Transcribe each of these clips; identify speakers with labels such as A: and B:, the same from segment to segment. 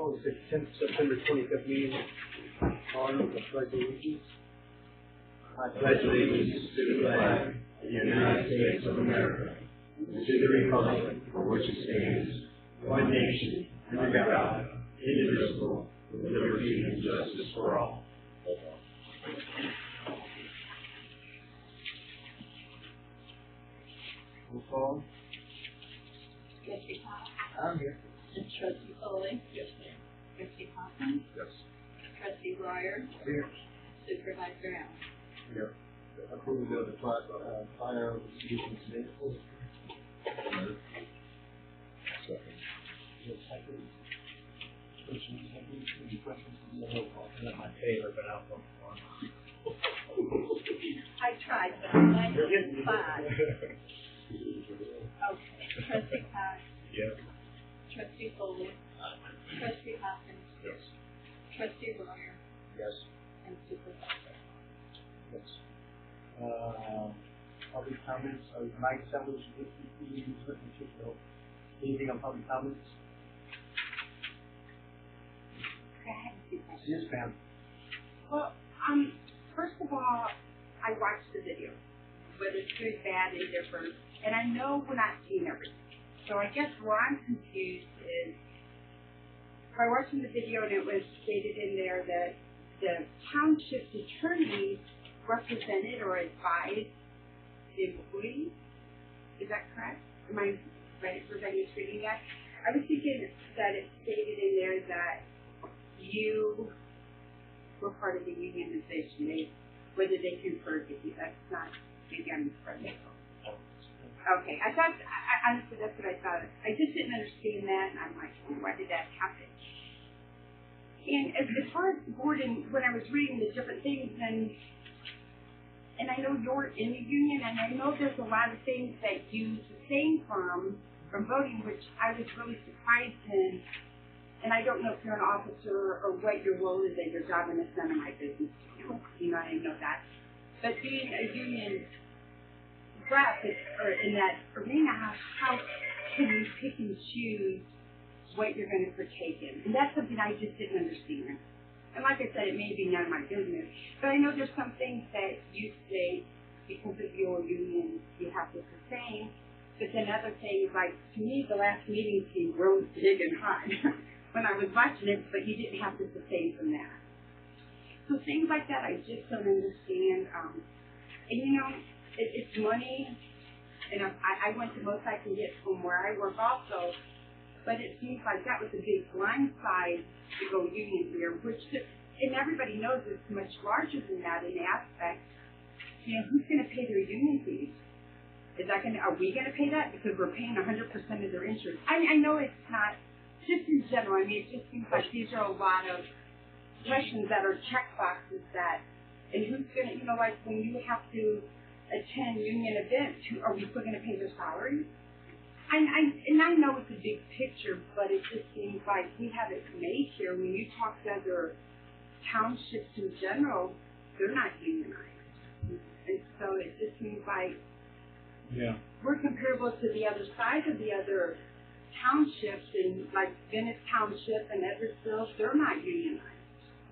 A: call the 10th September 25th meeting on the Pledge of Allegiance. I pledge allegiance to the flag of the United States of America, and to the republic for which it stands, one nation, under God, indivisible, with liberty and justice for all. Roll call.
B: Trustee Powell.
A: I'm here.
B: Trustee Foley.
A: Yes, ma'am.
B: Trustee Hoffman.
A: Yes.
B: Trustee Breyer.
A: Here.
B: Supervisor Allen.
A: Here. Approval of the fire allegiance today. Second. Any questions? Not my favorite, but I'll vote for it.
B: I tried, but I'm getting five. Okay. Trustee Powell.
A: Yes.
B: Trustee Foley. Trustee Hoffman.
A: Yes.
B: Trustee Breyer.
A: Yes.
B: And Supervisor.
A: Yes. Public comments. Mike Sellers, anything on public comments? Yes, ma'am.
C: Well, first of all, I watched the video, whether it's good, bad, indifferent, and I know we're not seeing everything. So I guess where I'm confused is by watching the video and it was stated in there that the township's attorney represented or advised the employees. Is that correct? Am I right? Was I misreading that? I was thinking that it stated in there that you were part of the unionization, whether they conferred with you. That's not, maybe I'm misreading. Okay, I thought, honestly, that's what I thought. I just didn't understand that, and I'm like, well, why did that happen? And as far as the board, and when I was reading the different things, and I know you're in the union, and I know there's a lot of things that you sustain from voting, which I was really surprised in. And I don't know if you're an officer or what your role is at your job, and it's none of my business. You know, I didn't know that. But being a union rep or in that arena, how can you pick and choose what you're going to partake in? And that's something I just didn't understand. And like I said, it may be none of my business, but I know there's some things that you say because of your union you have to sustain. But then other things, like to me, the last meeting seemed real big and hot when I was watching it, but you didn't have to sustain from that. So things like that, I just don't understand. And you know, it's money, and I went the most I can get from where I work also, but it seems like that was a big blind side to go union here, which, and everybody knows it's much larger than that in the aspect. You know, who's going to pay their union fees? Are we going to pay that? Because we're paying 100% of their insurance. I know it's not, just in general, I mean, it just seems like these are a lot of questions that are check boxes that, and who's going to, you know, like when you have to attend union events, are we still going to pay their salaries? And I know it's a big picture, but it just seems like we have it made here. When you talk to other townships in general, they're not unionized. And so it just seems like we're comparable to the other side of the other townships, and like Venice Township and Edwardsville, they're not unionized.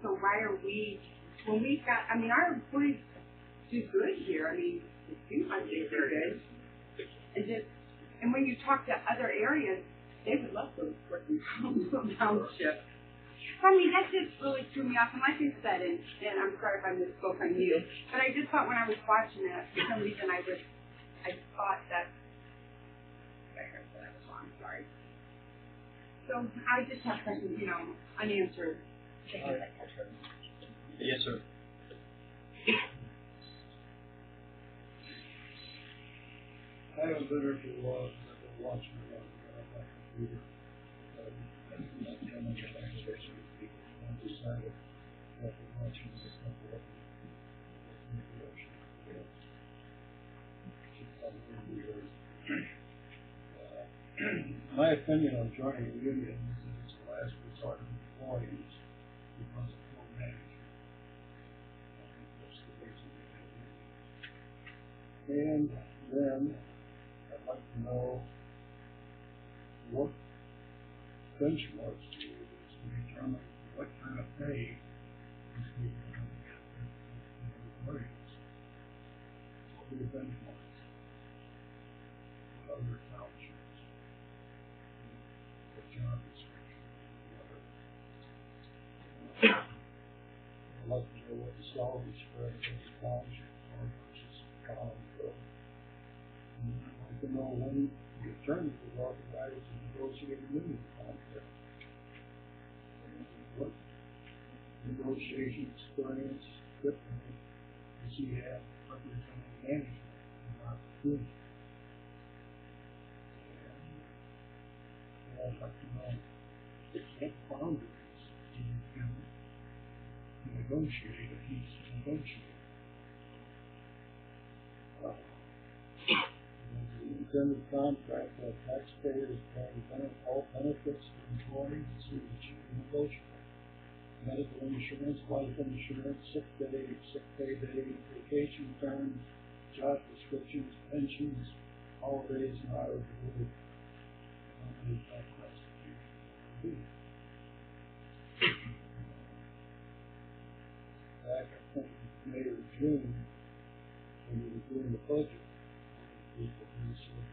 C: So why are we, when we've got, I mean, our employees do good here. I mean, it seems like they do good. And when you talk to other areas, they would love to work in Township. So, I mean, that just really threw me off. And like I said, and I'm sorry if I misspoke on you, but I just thought when I was watching that, for some reason I thought that I heard that I was wrong. Sorry. So I just have questions, you know, unanswered.
A: Yes, sir.
D: I haven't been here for a while. I've been watching it on my computer. I decided after watching this couple of my opinion on joining a union is that it's the last resort of employees because of poor management. I think that's the reason we have unions. And then I'd like to know what benchmarks do you use to determine what kind of pay these people are going to get in employees. What were the benchmarks? What other townships? What job descriptions? Whatever. I'd like to know what the salary spread is in the township versus Collinsville. And I'd like to know when the attorney was authorized to negotiate a minimum contract. What negotiation experience, differently, does he have representing management and not the union? And I'd like to know what boundaries do you feel to negotiate if he's negotiating? The intended contract that taxpayers pay all benefits to employees is negotiable. Medical insurance, life insurance, sick pay day, vacation time, job descriptions, pensions, holidays, and hours of work. Back, I think, May or June, when we were doing the budget, people who said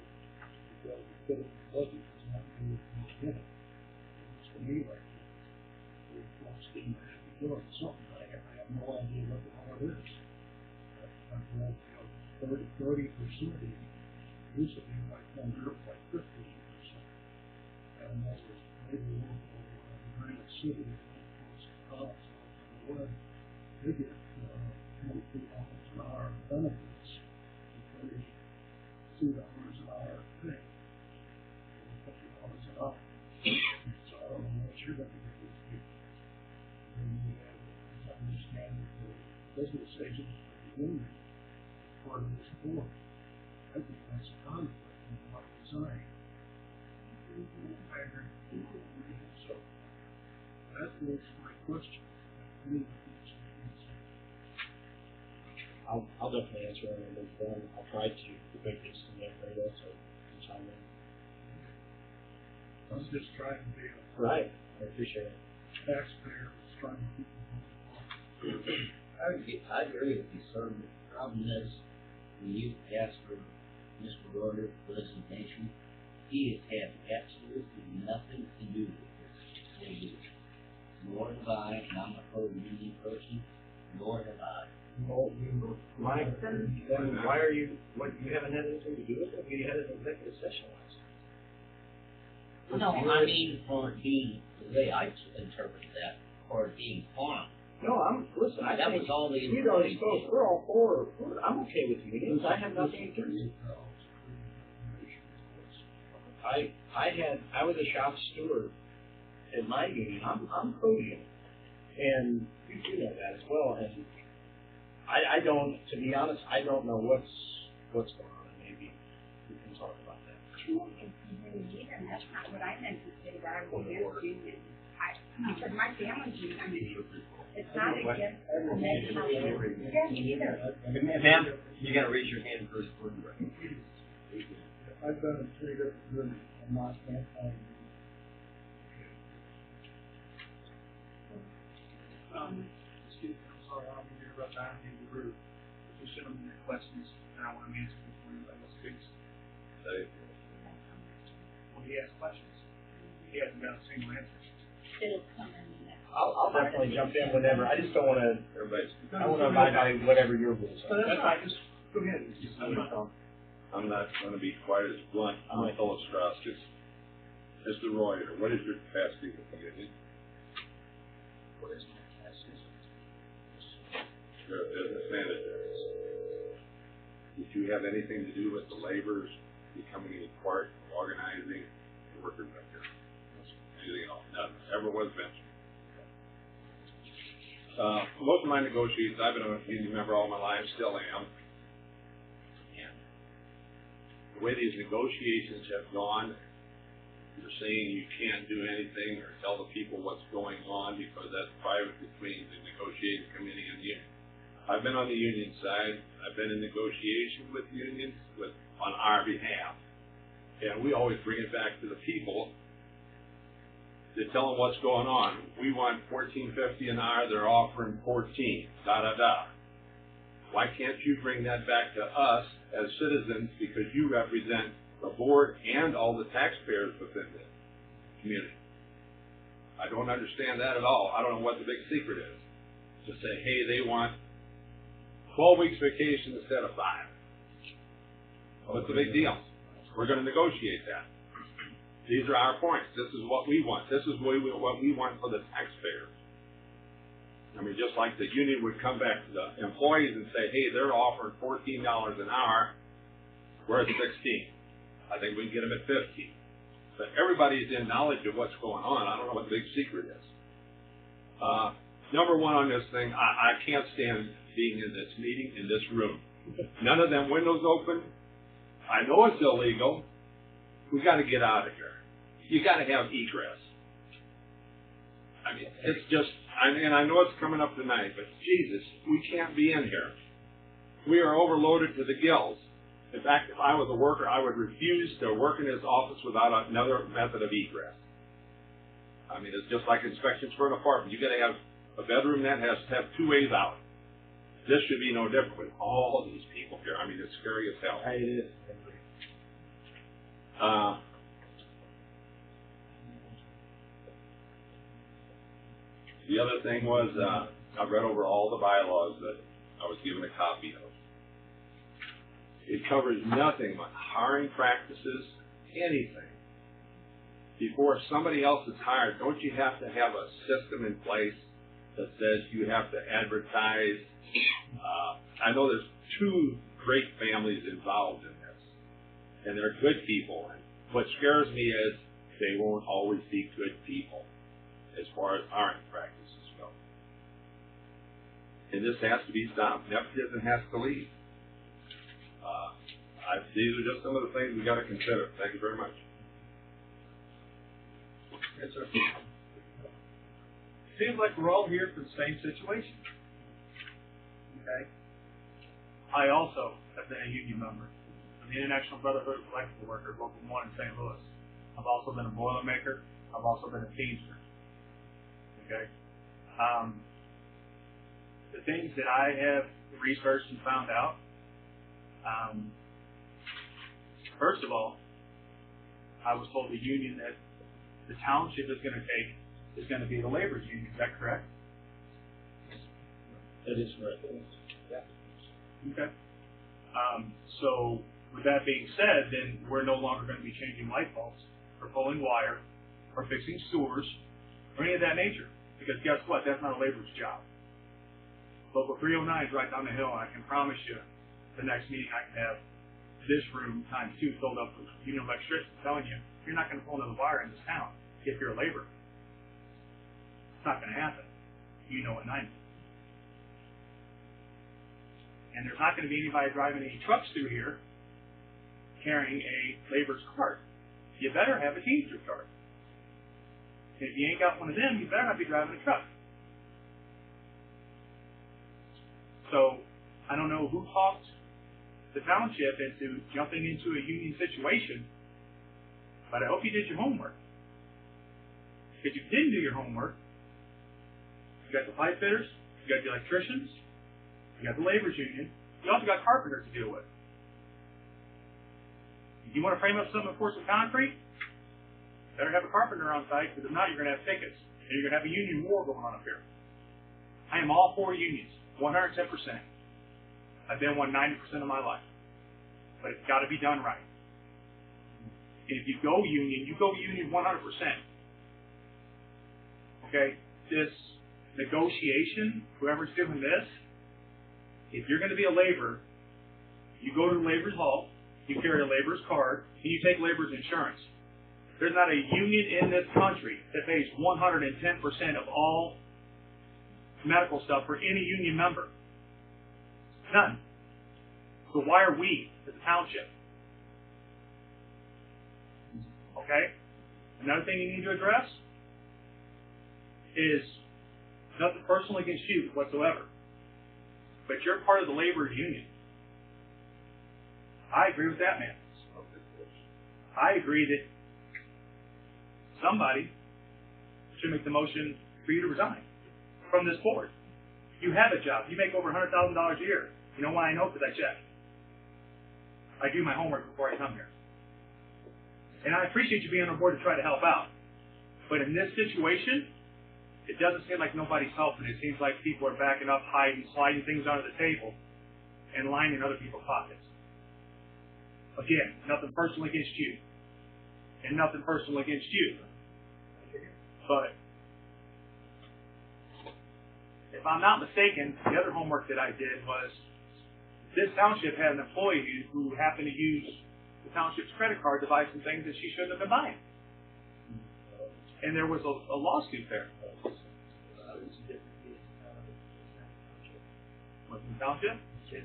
D: that the federal budget was not moved from the Senate. It was to me like we're forcing to have to do it. Something I have no idea what the hell it is. I've read 30% used to be like 10 years, like 15%. And that was maybe local Granite City, of course, on the web. They get $22 an hour benefits and $32 an hour pay, or $50 an hour. So I don't know what you're going to do with people. And you have, as I understand it, the business agents for the union as part of this board. I think that's a conflict and I want to resign. I agree. So that is my question.
A: I'll definitely answer it and then I'll try to quickly submit radio so you can chime in.
D: I'm just trying to be a
A: Right. I appreciate it.
D: taxpayer that's trying to keep them.
E: I agree with you, sir. The problem is, when you ask for Mr. Roder's resignation, he has had absolutely nothing to do with this. Nor have I, and I'm a pro-union person, nor have I.
A: Well, Mike, then why are you, you haven't had anything to do with it? We had an executive session last time.
E: No, I mean, for it being, the way I interpreted that, for it being farm.
A: No, listen, I
E: That
A: think
E: was all the
A: you already spoke. We're all for, I'm okay with unions. I have nothing to do. I was a shop steward in my union. I'm pro-union. And you know that as well. And I don't, to be honest, I don't know what's going on. Maybe we can talk about that.
C: And that's not what I meant to say, that I was against union. Because my family's union. It's not against the national union. Either.
F: Ma'am, you gotta raise your hand first.
D: I've done it 3 different unions. I'm not anti-union.
G: Excuse me, I'm sorry, I'm here about time in the group. Just send them your questions, and I want to answer before anybody else speaks. Well, he asked questions. He hasn't got a single answer.
B: It'll come in the next.
A: I'll definitely jump in whenever. I just don't want to. I want to abide by whatever your rules are.
G: That's fine. Just go ahead.
H: I'm not going to be quite as blunt. I'm Philip Strauss. Mr. Reuter, what is your capacity with the union?
A: What is my capacity?
H: You're a business manager. Did you have anything to do with the laborers becoming a part of organizing the workers up here? Anything else? None. Ever was mentioned. Most of my negotiations, I've been a union member all my life, still am. And the way these negotiations have gone, you're saying you can't do anything or tell the people what's going on because that's private between the negotiating committee and the union. I've been on the union side. I've been in negotiation with unions on our behalf. And we always bring it back to the people. They tell them what's going on. We want $14.50 an hour. They're offering 14. Da da da. Why can't you bring that back to us as citizens, because you represent the board and all the taxpayers within the community? I don't understand that at all. I don't know what the big secret is. To say, hey, they want 12 weeks vacation instead of 5. What's the big deal? We're going to negotiate that. These are our points. This is what we want. This is what we want for the taxpayers. I mean, just like the union would come back to the employees and say, hey, they're offering $14 an hour. We're at 16. I think we can get them at 15. But everybody's in knowledge of what's going on. I don't know what the big secret is. Number one on this thing, I can't stand being in this meeting, in this room. None of them windows open. I know it's illegal. We've got to get out of here. You got to have egress. I mean, it's just, and I know it's coming up tonight, but Jesus, we can't be in here. We are overloaded to the gills. In fact, if I was a worker, I would refuse to work in his office without another method of egress. I mean, it's just like inspections for an apartment. You got to have a bedroom that has to have 2 ways out. This should be no different with all these people here. I mean, it's scary as hell.
A: It is.
H: The other thing was, I read over all the bylaws that I was given a copy of. It covers nothing but hiring practices, anything. Before somebody else is hired, don't you have to have a system in place that says you have to advertise? I know there's 2 great families involved in this, and they're good people. And what scares me is they won't always be good people as far as hiring practices go. And this has to be stopped. Nepotism has to leave. These are just some of the things we got to consider. Thank you very much.
G: Yes, sir. Seems like we're all here for the same situation. Okay? I also have been a union member of the International Brotherhood of Electrical Workers, Local 1 in St. Louis. I've also been a boilermaker. I've also been a teamster. Okay? The things that I have researched and found out, first of all, I was told the union that the township is going to take is going to be the labor's union. Is that correct?
A: That is correct. Yeah.
G: Okay. So with that being said, then we're no longer going to be changing light bulbs or pulling wire or fixing sewers or any of that nature. Because guess what? That's not a labor's job. Local 309 is right down the hill, and I can promise you the next meeting I can have this room times 2 filled up with union electricians telling you you're not going to pull another wire in this town if you're a laborer. It's not going to happen. You know it, and I know. And there's not going to be anybody driving any trucks through here carrying a labor's cart. You better have a teamster cart. And if you ain't got one of them, you better not be driving a truck. So, I don't know who talked the township into jumping into a union situation, but I hope you did your homework. If you didn't do your homework, you got the pipe fitters, you got the electricians, you got the labor's union, you also got carpenters to deal with. If you want to frame up something and pour some concrete, better have a carpenter on site, because if not, you're going to have tickets, and you're going to have a union war going on up here. I am all for unions, 110%. I've been one 90% of my life. But it's got to be done right. And if you go union 100%. Okay? This negotiation, whoever's doing this, if you're going to be a laborer, you go to the labor's hall, you carry a labor's card, and you take labor's insurance. There's not a union in this country that pays 110% of all medical stuff for any union member. None. So why are we, as a township? Okay? Another thing you need to address is nothing personal against you whatsoever, but you're part of the laborers union. I agree with that, man. I agree that somebody should make the motion for you to resign from this board. You have a job. You make over $100,000 a year. You know why I know? Because I check. I do my homework before I come here. And I appreciate you being on the board to try to help out. But in this situation, it doesn't seem like nobody's helping. It seems like people are backing up, hiding, sliding things under the table, and lining other people's pockets. Again, nothing personal against you. And nothing personal against you. But if I'm not mistaken, the other homework that I did was this township had an employee who happened to use the township's credit card to buy some things that she shouldn't have been buying. And there was a lawsuit there. Was it the township?
A: The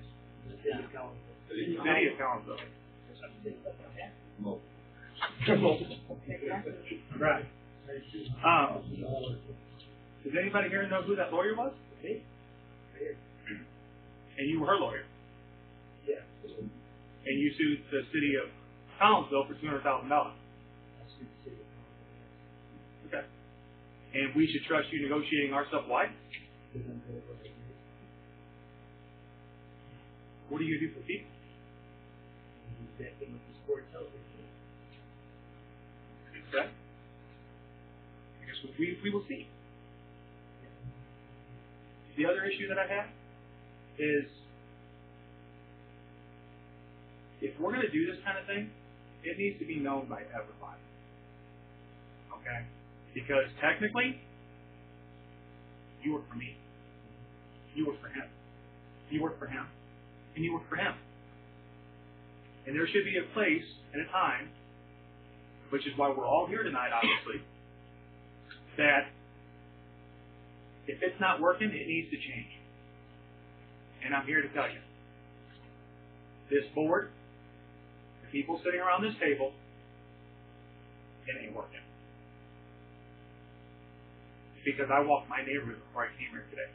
A: city of Collinsville.
G: City of Collinsville. Right. Does anybody here know who that lawyer was?
A: Me.
G: And you were her lawyer.
A: Yeah.
G: And you sued the city of Collinsville for $200,000. Okay. And we should trust you negotiating our stuff. Why? What are you going to do for people? Okay. I guess we will see. The other issue that I have is if we're going to do this kind of thing, it needs to be known by everybody. Okay? Because technically, you work for me. You work for him. You work for him. And you work for him. And there should be a place and a time, which is why we're all here tonight, obviously, that if it's not working, it needs to change. And I'm here to tell you, this board, the people sitting around this table, it ain't working. Because I walked my neighborhood before I came here today.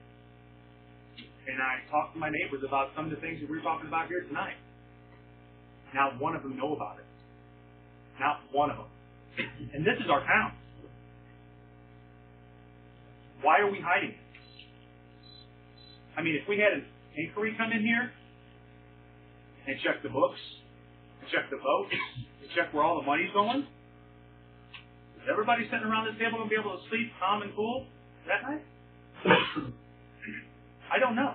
G: And I talked to my neighbors about some of the things that we're talking about here tonight. Not one of them know about it. Not one of them. And this is our town. Why are we hiding it? I mean, if we had an inquiry come in here and check the books, and check the votes, and check where all the money's going, is everybody sitting around this table going to be able to sleep calm and cool that night? I don't know.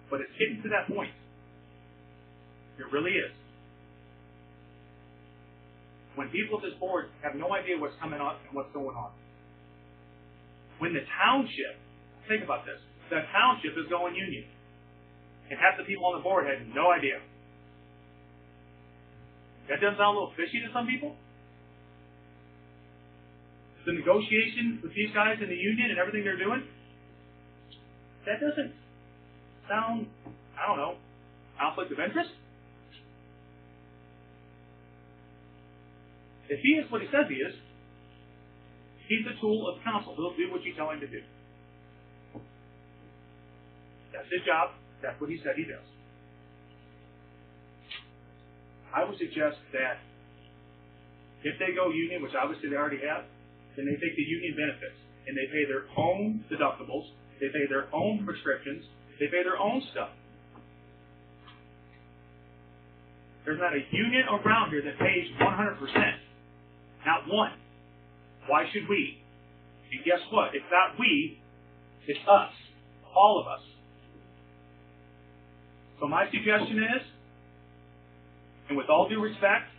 G: But it's getting to that point. It really is. When people at this board have no idea what's coming on and what's going on. When the township, think about this, the township is going union. And half the people on the board had no idea. That doesn't sound a little fishy to some people? The negotiation with these guys in the union and everything they're doing, that doesn't sound, I don't know, conflict of interest? If he is what he says he is, he's a tool of the council. He'll do what you tell him to do. That's his job. That's what he said he does. I would suggest that if they go union, which obviously they already have, then they take the union benefits and they pay their own deductibles, they pay their own prescriptions, they pay their own stuff. There's not a union around here that pays 100%. Not one. Why should we? And guess what? It's not we, it's us. All of us. So my suggestion is, and with all due respect,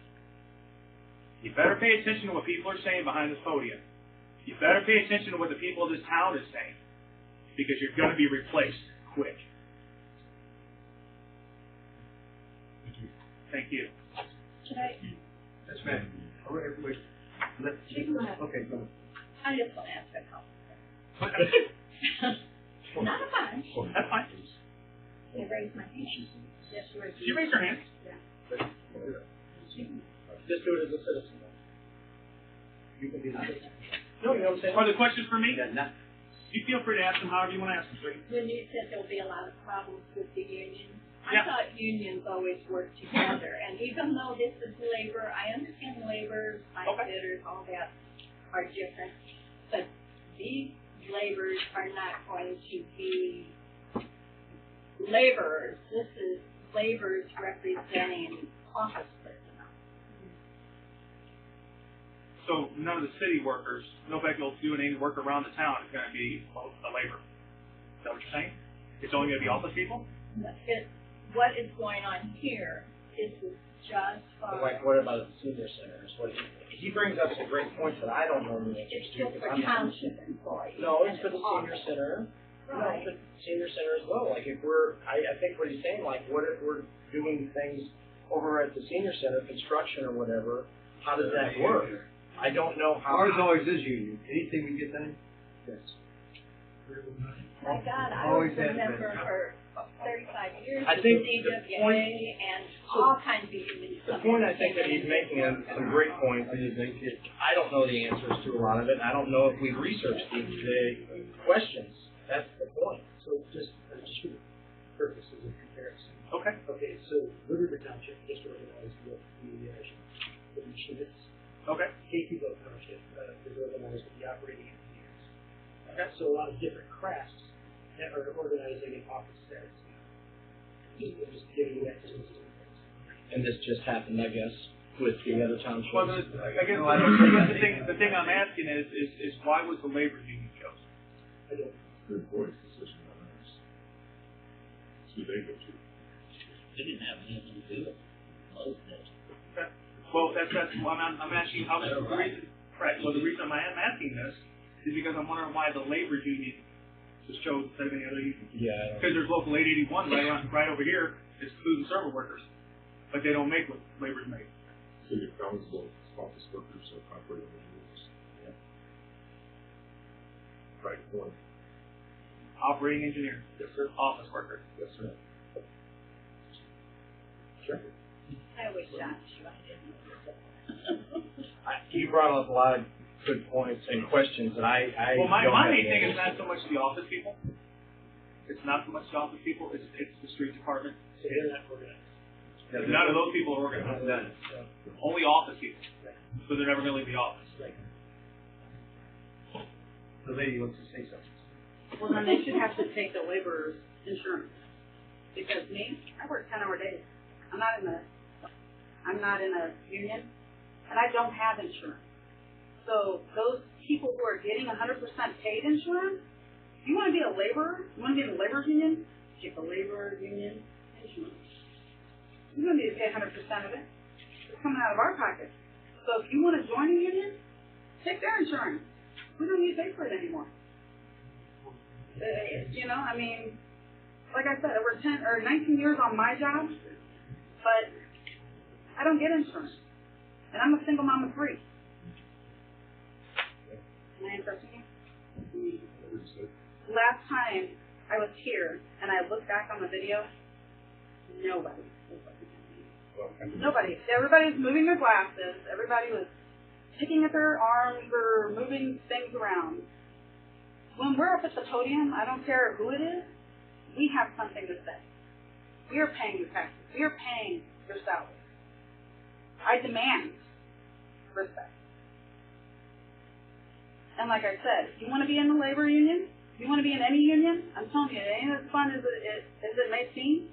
G: you better pay attention to what people are saying behind this podium. You better pay attention to what the people of this town is saying. Because you're going to be replaced quick. Thank you.
B: Should I?
A: That's right. All right, everybody. Okay, go on.
B: I just want to ask a couple. Not a bunch.
G: That's fine.
B: Can I raise my hand? Yes, raise
G: She raised her hand.
A: Just do it as a citizen. You can be the citizen. No, you know what I'm saying?
G: Are the questions for me?
A: Yeah, not.
G: You feel free to ask them however you want to ask them, sweetie.
B: When you said there'll be a lot of problems with the union,
G: Yeah.
B: I thought unions always work together. And even though this is labor, I understand labor,
G: Okay.
B: bidders, all that. are different, but these laborers are not going to be laborers. This is laborers representing office personnel.
G: So none of the city workers, nobody else doing any work around the town is going to be a laborer. Is that what you're saying? It's only going to be office people?
B: What is going on here is just for...
A: Like, what about the senior centers? He brings up some great points that I don't know the answers
B: It's
A: to.
B: just for township employees.
A: No, it's
B: and
A: for the senior
B: office.
A: center.
B: Right.
A: No, but senior center as well. Like if we're, I think what he's saying, like what if we're doing things over at the senior center, construction or whatever, how does that work? I don't know how.
F: Ours always is union. Anything we get done? Yes.
B: My God, I
F: Always
B: was a
F: has
B: member
F: been.
B: for 35 years.
A: I
B: with
A: think
B: the
A: the
B: CWA
A: point-
B: and all kinds of unions.
A: The point I think that he's making is some great points, and I don't know the answers to a lot of it, and I don't know if we've researched the questions. That's the point.
D: So just for the purposes of comparison.
G: Okay.
D: Okay, so Riverwood Township just organized with the Schmitz.
G: Okay.
D: Caseyville Township is organized with the operating engineers.
G: Okay.
D: So a lot of different crafts that are organizing in office settings now. Just giving you that just as a difference.
A: And this just happened, I guess, with the other townships.
G: Well, I guess the thing I'm asking is why was the labor union chosen?
D: I don't.
I: The board's decision on ours. It's who they go to.
E: It didn't have anything to do with most of it.
G: Okay. Well, that's why I'm asking how the reason. Right. So the reason I am asking this is because I'm wondering why the labor union was chosen instead of any other union.
A: Yeah.
G: Because there's local 881 right over here. It's food and server workers, but they don't make what laborers make.
I: City of Collinsville, office workers are operating engineers.
A: Yeah.
I: Right, one.
G: Operating engineer.
I: Yes, sir.
G: Office worker.
I: Yes, sir.
A: Sure.
B: I wish I didn't know.
A: You brought up a lot of good points and questions that I
G: Well, my
A: don't have
G: main
A: the
G: thing is
A: answers.
G: not so much the office people. It's not so much the office people. It's the street department.
D: So they're not organized.
G: None of those people are organized.
F: None.
G: Only office people. So they're never going to leave the office.
F: The lady wants to say something.
C: Well, then they should have to take the laborer's insurance. Because me, I work 10-hour days. I'm not in a union, and I don't have insurance. So those people who are getting 100% paid insurance, if you want to be a laborer, you want to be in the laborers union, get the labor union insurance. You don't need to pay 100% of it. It's coming out of our pocket. So if you want to join a union, take their insurance. We don't need to pay for it anymore. You know, I mean, like I said, over 10 or 19 years on my job, but I don't get insurance. And I'm a single mom of 3. Am I interrupting you? Last time I was here and I looked back on the video, nobody was looking at me. Nobody. Everybody was moving their glasses. Everybody was picking at their arms or moving things around. When we're up at the podium, I don't care who it is, we have something to say. We are paying your taxes. We are paying your salary. I demand respect. And like I said, if you want to be in the labor union, if you want to be in any union, I'm telling you, it ain't as fun as it may seem,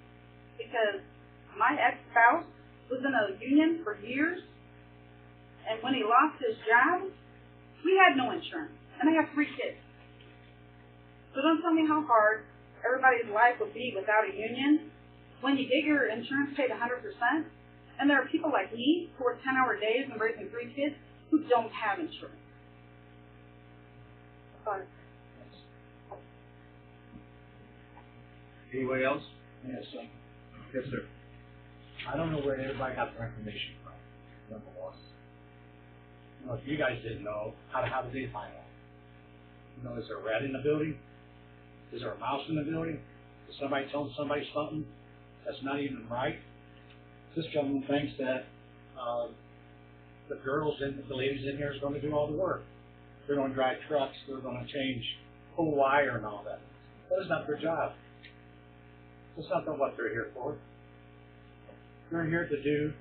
C: because my ex-spouse was in a union for years, and when he lost his job, we had no insurance, and I have 3 kids. So don't tell me how hard everybody's life would be without a union when you get your insurance paid 100%, and there are people like me who work 10-hour days and raising 3 kids who don't have insurance. But
F: Anybody else?
D: Yes,
F: Yes, sir.
J: I don't know where everybody got their information from, number one. You know, if you guys didn't know, how did they find out? You know, is there a rat in the building? Is there a mouse in the building? Is somebody telling somebody something that's not even right? This gentleman thinks that the ladies in here is going to do all the work. They're going to drive trucks, they're going to change pull wire and all that. That is not their job. That's not what they're here for. They're here to do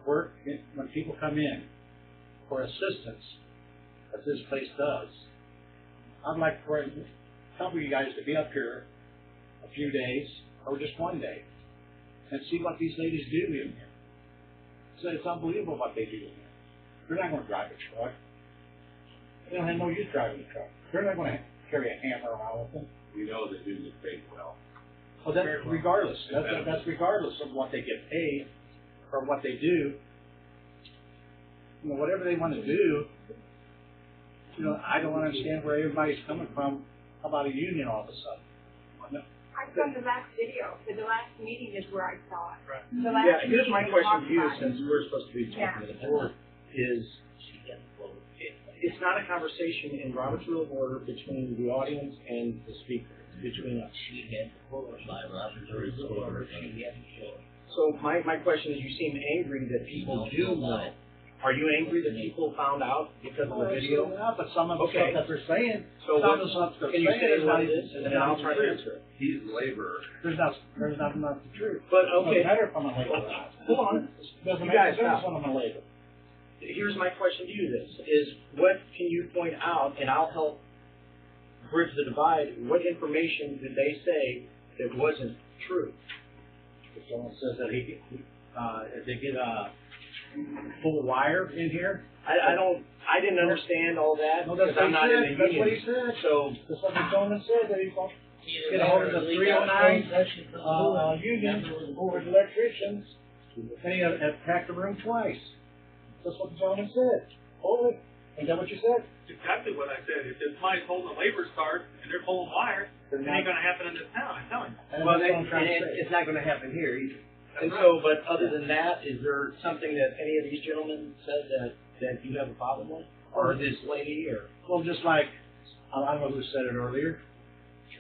J: work, when people come in for assistance, as this place does, I'd like for a couple of you guys to be up here a few days, or just one day, and see what these ladies do in here. So it's unbelievable what they do in here. They're not going to drive a truck. They don't have no use driving a truck. They're not going to carry a hammer around with them.
H: We know they do get paid well.
J: Well, that's regardless. That's regardless of what they get paid or what they do. You know, whatever they want to do. You know, I don't understand where everybody's coming from about a union all of a sudden. No.
C: I saw the last video. The last meeting is where I saw it.
F: Right.
C: The last
F: Yeah, here's
C: meeting
F: my
C: we
F: question
C: talked
F: to you,
C: about it.
F: since we're supposed to be talking to the board, is it's not a conversation in Robert's Rule of Order between the audience and the speaker. It's between us.
E: She had the floor by Robert's Rules of Order. She had the floor.
F: So my question is, you seem angry that people do know. Are you angry that people found out because of the video?
J: Yeah, but some of the
F: Okay.
J: stuff that they're saying,
F: So
J: some
F: what,
J: of the stuff they're
F: can you
J: saying
F: say
J: is
F: what
J: not
F: it is, and then I'll try to answer it.
H: He's labor.
J: There's not the truth.
F: But,
J: It
F: okay.
J: doesn't matter if I'm a labor or not.
F: Hold on.
J: Doesn't
F: You
J: make
F: guys
J: a difference
F: stop.
J: when I'm a labor.
F: Here's my question to you, is what can you point out, and I'll help bridge the divide, what information did they say that wasn't true?
J: If someone says that if they get a full wire in here,
F: I didn't understand all that,
J: no, that's
F: because
J: what
F: I'm
J: he
F: not
J: said.
F: in the
J: That's what he
F: union.
J: said.
F: So,
J: That's what the gentleman said, that he's going to get a hold of the 309 union over the electricians, and he had packed the room twice. That's what the gentleman said. Hold it. Is that what you said?
G: That's exactly what I said. If somebody's holding a labor card and they're pulling wires, it ain't gonna happen in this town, I'm telling you.
J: And
F: well,
J: that's what I'm trying to say.
F: it's not gonna happen here either. And so, but other than that, is there something that any of these gentlemen said that you have a problem with? Or this lady, or?
J: Well, just like, I don't know who said it earlier,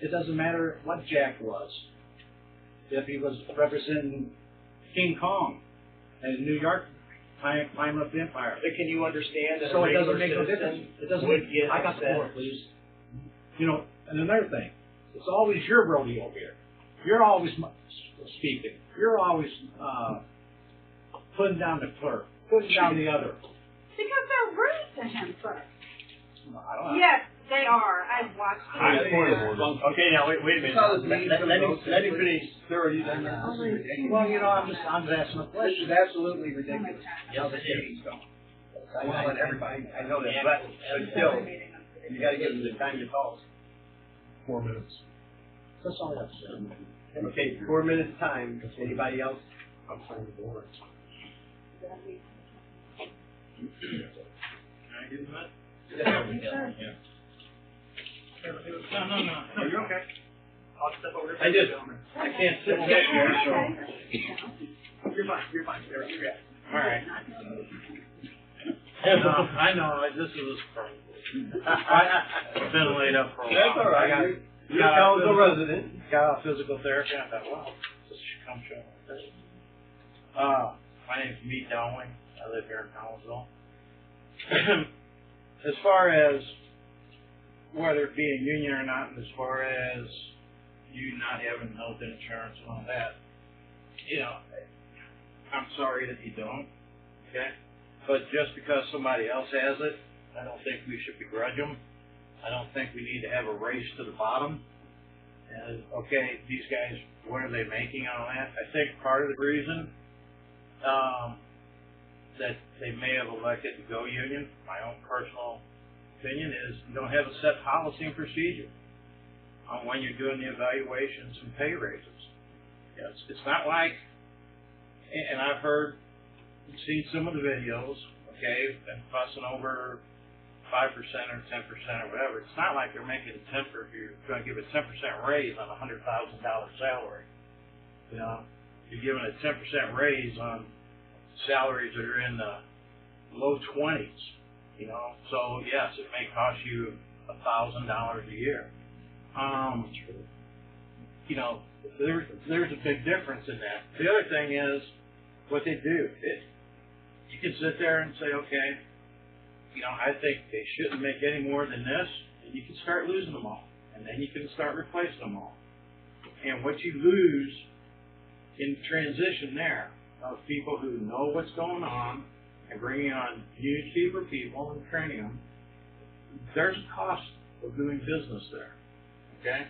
J: it doesn't matter what Jack was. If he was representing King Kong in New York, climbing up the empire.
F: But can you understand that
J: So
F: a
J: it doesn't
F: regular
J: make no
F: citizen
J: difference. It doesn't
F: would
J: make,
F: get
J: I got the
F: upset?
J: floor, please. You know, and another thing, it's always your rodeo here. You're always speaking. You're always putting down the clerk, putting down the other.
C: Because they're rude to him first.
J: No, I don't know.
C: Yes, they are. I've watched them.
G: Okay, now, wait a minute.
F: Let him finish.
D: Sir, you done that?
J: Well, you know, I'm just asking a
F: This
J: question.
F: is absolutely ridiculous.
E: Yes, it is.
F: I want to let everybody, I know that, but still, you gotta give them the time to talk.
D: 4 minutes.
J: That's all I have to say.
F: Okay, 4 minutes time. Anybody else?
D: I'm trying to board.
G: Can I give them that?
E: Yeah.
G: No, you're okay. I'll step over there.
F: I can't sit and get here, so.
G: You're fine, you're good.
J: All right.
G: No, I know, this is I've been laid up for a while.
F: That's all right.
G: I
F: You're a council resident.
J: Got out physical therapy, and I thought, wow, this should come show like this. My name's Meade Dowling. I live here in Collinsville. As far as whether it be a union or not, and as far as you not having health insurance and all that, you know, I'm sorry that you don't, okay? But just because somebody else has it, I don't think we should begrudge them. I don't think we need to have a race to the bottom. And, okay, these guys, what are they making on that? I think part of the reason that they may have elected to go union, my own personal opinion, is you don't have a set policy and procedure on when you're doing the evaluations and pay raises. You know, it's not like, and I've heard, seen some of the videos, okay, and fussing over 5% or 10% or whatever. It's not like they're making you're going to give a 10% raise on a $100,000 salary. You know, you're giving a 10% raise on salaries that are in the low 20s. You know, so yes, it may cost you $1,000 a year. You know, there's a big difference in that. The other thing is what they do. You can sit there and say, okay, you know, I think they shouldn't make any more than this, and you can start losing them all, and then you can start replacing them all. And what you lose in transition there,
F: of people who know what's going on and bringing on new, cheaper people and training them, there's a cost of doing business there, okay?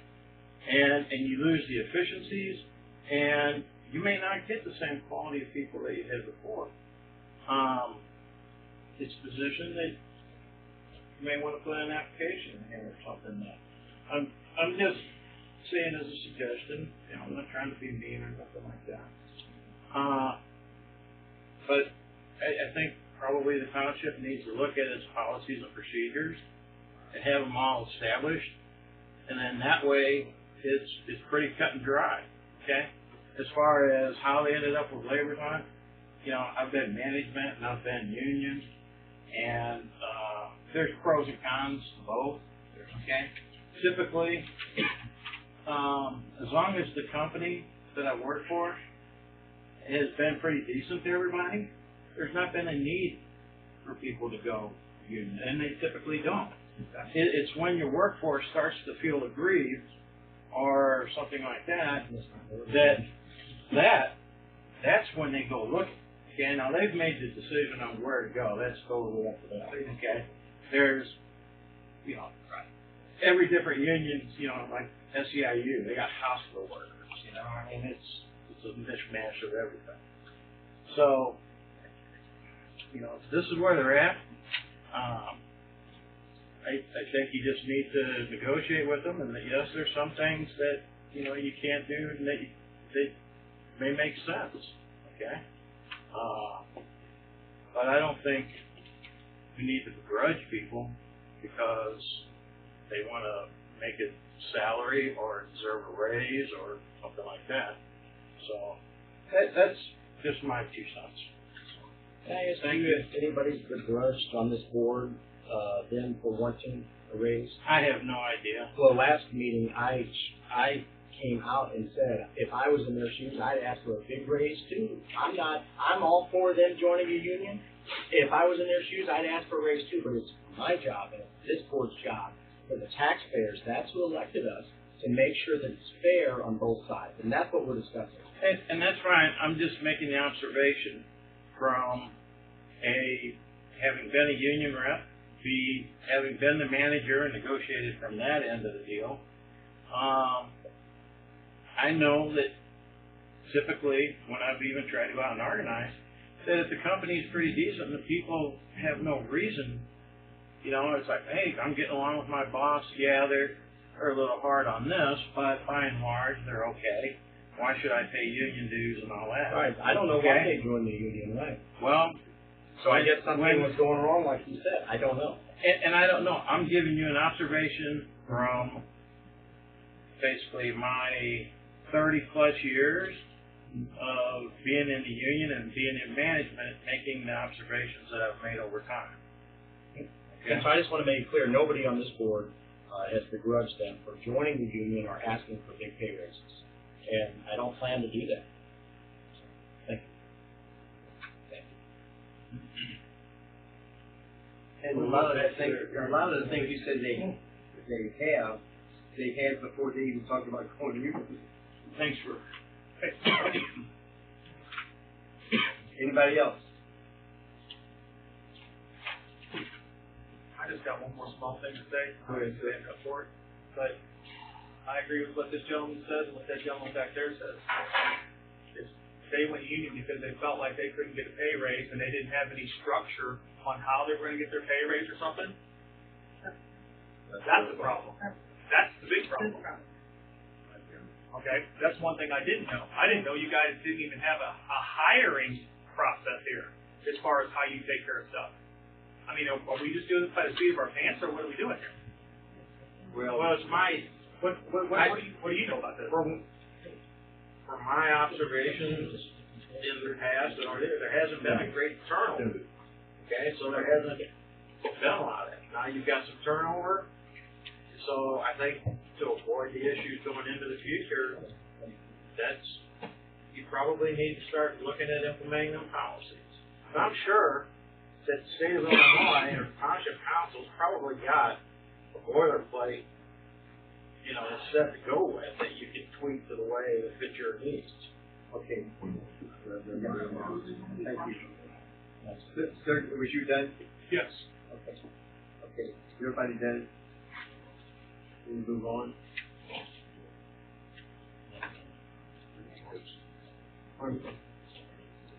F: And you lose the efficiencies, and you may not get the same quality of people that you had before. It's a position that you may want to put an application in here or something. I'm just saying as a suggestion. You know, I'm not trying to be mean or nothing like that. But I think probably the township needs to look at its policies and procedures and have them all established, and then that way it's pretty cut and dry. Okay. As far as how they ended up with labor time, you know, I've been management and I've been union, and there's pros and cons to both. Okay. Typically, as long as the company that I work for has been pretty decent to everybody, there's not been a need for people to go union, and they typically don't. It's when your workforce starts to feel aggrieved or something like that's when they go looking. Okay, now they've made the decision on where to go. That's totally up to them. Okay, there's, you know, every different union, you know, like SEIU, they got hospital workers. You know, I mean, it's a mishmash of everything. So, you know, this is where they're at. I think you just need to negotiate with them, and that, yes, there's some things that, you know, you can't do and that may make sense, okay? But I don't think we need to begrudge people because they want to make it salary or deserve a raise or something like that. So that's just my 2 cents. Can I ask you if anybody's begrudged on this board them for wanting a raise? I have no idea.
A: Well, last meeting, I came out and said if I was in their shoes, I'd ask for a big raise too. I'm all for them joining a union. If I was in their shoes, I'd ask for a raise too, but it's my job and it's this board's job for the taxpayers, that's who elected us, to make sure that it's fair on both sides, and that's what we're discussing.
F: And that's fine. I'm just making the observation from having been a union rep, B, having been the manager and negotiated from that end of the deal. I know that typically when I've even tried to go out and organize, that if the company's pretty decent and the people have no reason, you know, it's like, hey, I'm getting along with my boss. Yeah, they're a little hard on this, but by and large, they're okay. Why should I pay union dues and all that?
A: Right. I don't know why they joined the union, right?
F: Well,
A: so I guess something was going wrong, like you said. I don't know.
F: And I don't know. I'm giving you an observation from basically my 30-plus years of being in the union and being in management, making the observations that I've made over time.
A: Okay. And so I just want to make it clear, nobody on this board has begrudged them for joining the union or asking for big pay raises. And I don't plan to do that. Thank you. Thank you.
K: And a lot of the things you said they've had before they even talked about going to union.
F: Thanks for.
K: Anybody else?
G: I just got one more small thing to say. I'm going to stand up for it. But I agree with what this gentleman says and what that gentleman back there says. They went union because they felt like they couldn't get a pay raise and they didn't have any structure on how they were going to get their pay raise or something. That's the problem. That's the big problem. Okay, that's one thing I didn't know. I didn't know you guys didn't even have a hiring process here as far as how you take care of stuff. I mean, are we just doing this by the seat of our pants, or what are we doing here?
F: Well, it's my.
G: What do you know about this?
F: From my observations in the past, there hasn't been a great turnover. Okay, so there hasn't been a lot of it. Now you've got some turnover, so I think to avoid the issues going into the future, you probably need to start looking at implementing them policies. And I'm sure that the state of Illinois or Township Council's probably got a boilerplate, you know, set to go with that you can tweak to the way that fits your needs.
A: Okay. Thank you. Sir, was you done?
G: Yes.
A: Okay. Okay. Everybody done? We move on.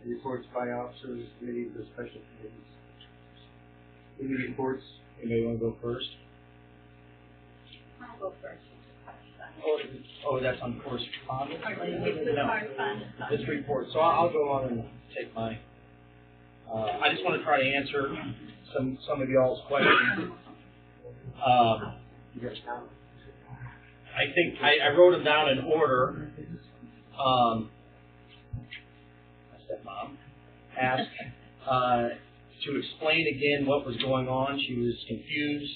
A: Reports by officers, committees, or special committees. Any reports? Anybody want to go first?
B: I'll go first.
J: Oh, that's on correspondence?
B: It's the correspondence.
J: This report, so I'll go on and take my, I just want to try to answer some of y'all's questions.
A: You guys count?
J: I think I wrote them down in order. My stepmom asked to explain again what was going on. She was confused.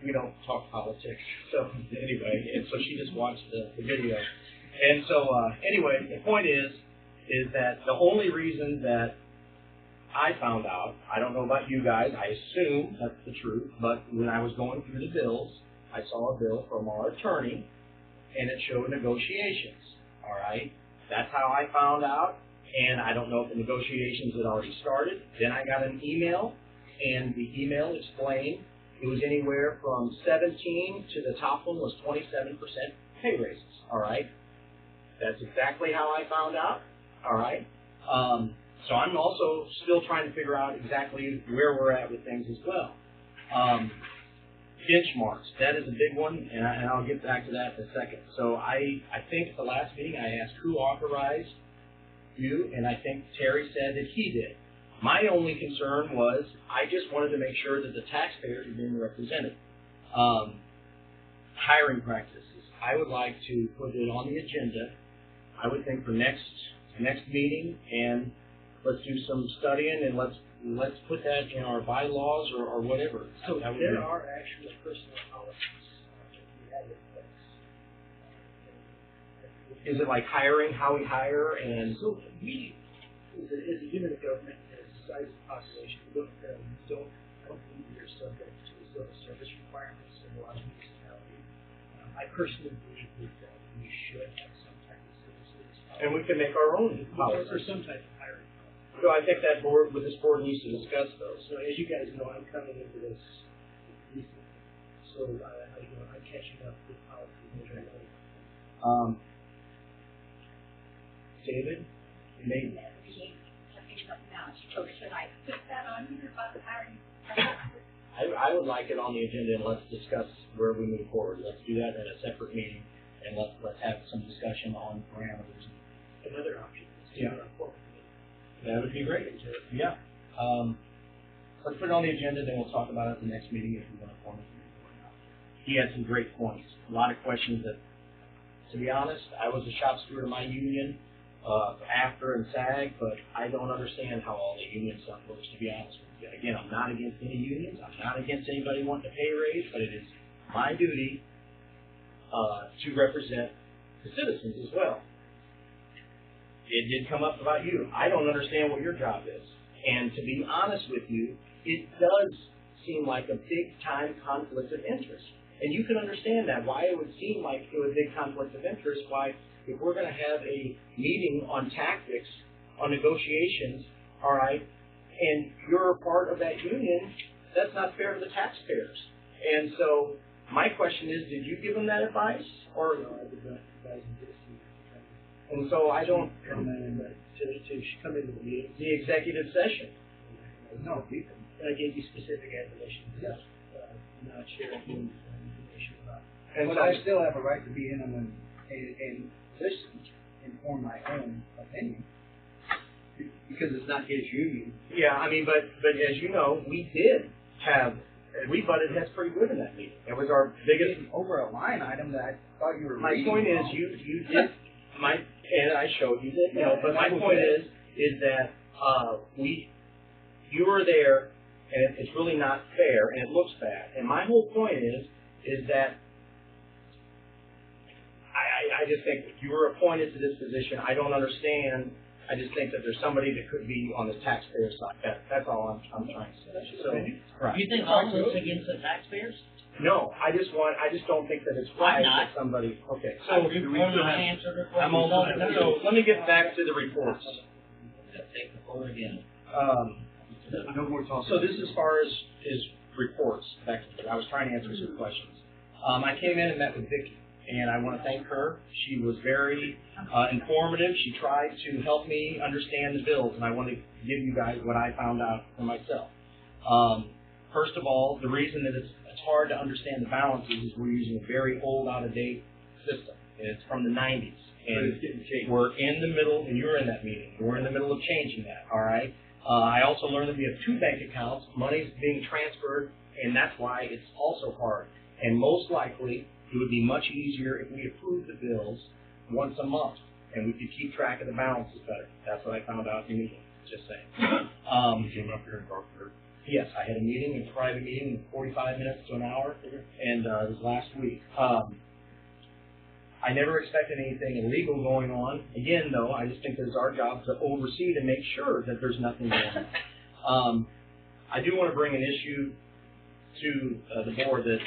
J: We don't talk politics, so anyway, and so she just watched the video. And so anyway, the point is that the only reason that I found out, I don't know about you guys, I assume that's the truth, but when I was going through the bills, I saw a bill from our attorney, and it showed negotiations, all right? That's how I found out, and I don't know if the negotiations had already started. Then I got an email, and the email explained it was anywhere from 17 to the top one was 27% pay raises, all right? That's exactly how I found out, all right? So I'm also still trying to figure out exactly where we're at with things as well. Benchmarks, that is a big one, and I'll get back to that in a second. So I think at the last meeting I asked who authorized you, and I think Terry said that he did. My only concern was I just wanted to make sure that the taxpayers are being represented. Hiring practices, I would like to put it on the agenda, I would think for next meeting, and let's do some studying and let's put that in our bylaws or whatever.
K: So there are actually personal policies that we have in place.
J: Is it like hiring, how we hire, and
K: So we, as a unit of government, as a size of population, we don't believe we are subject to the civil service requirements of a lot of municipalities. I personally believe that we should have some type of civil service policy.
J: and we can make our own policies.
K: Or some type of hiring policy.
J: So I think that this board needs to discuss those.
K: So as you guys know, I'm coming into this recently. So I'm catching up with policy.
J: David, maybe. I would like it on the agenda, and let's discuss where we move forward. Let's do that at a separate meeting, and let's have some discussion on parameters.
K: Another option is to do a formal meeting.
J: That would be great. Yeah. Let's put it on the agenda, then we'll talk about it at the next meeting if we want to form a meeting or not. He had some great points. A lot of questions that, to be honest, I was a shop steward of my union after and SAG, but I don't understand how all the union stuff works, to be honest with you. Again, I'm not against any unions. I'm not against anybody wanting to pay a raise, but it is my duty to represent the citizens as well. It did come up about you. I don't understand what your job is. And to be honest with you, it does seem like a big-time conflict of interest. And you can understand that, why it would seem like it was a big conflict of interest, why if we're going to have a meeting on tactics, on negotiations, all right, and you're a part of that union, that's not fair to the taxpayers. And so my question is, did you give them that advice? Or
K: No, I did not advise them this.
J: and so I don't,
K: Come in, to come into the meeting.
J: the executive session.
K: No, and I gave you specific information. Yes. Not sharing information about.
J: And
D: But
J: so,
D: I still have a right to be in them and listen and form my own opinion. Because it's not his union.
J: yeah, I mean, but as you know, we butted heads pretty good in that meeting. It was our biggest.
D: Over a line item that I thought you were
J: My
D: reading
J: point is,
D: wrong.
J: you did and I showed you that. You know, but my point is that you were there, and it's really not fair, and it looks bad. And my whole point is that I just think if you were appointed to this position, I don't understand. I just think that there's somebody that could be on the taxpayer side. That's all I'm trying to say. So, right.
E: You think all of us against the taxpayers?
J: No, I just don't think that it's
E: Why
J: right
E: not?
J: that somebody, okay,
E: So,
J: so,
E: you want to answer the question?
J: I'm almost, so let me get back to the reports.
E: Take the floor again.
K: No more talking.
J: So this as far as reports, I was trying to answer some questions. I came in and met with Vicki, and I want to thank her. She was very informative. She tried to help me understand the bills, and I want to give you guys what I found out for myself. First of all, the reason that it's hard to understand the balances is we're using a very old, out-of-date system. It's from the 90s. And we're in the middle, and you're in that meeting. We're in the middle of changing that, all right? I also learned that we have 2 bank accounts. Money's being transferred, and that's why it's also hard. And most likely, it would be much easier if we approved the bills once a month, and we could keep track of the balances better. That's what I found out in the meeting, just saying.
I: You came up here and talked to her.
J: Yes, I had a meeting, a private meeting, 45 minutes to an hour, and it was last week. I never expected anything illegal going on. Again, though, I just think it's our job to oversee to make sure that there's nothing going on. I do want to bring an issue to the board that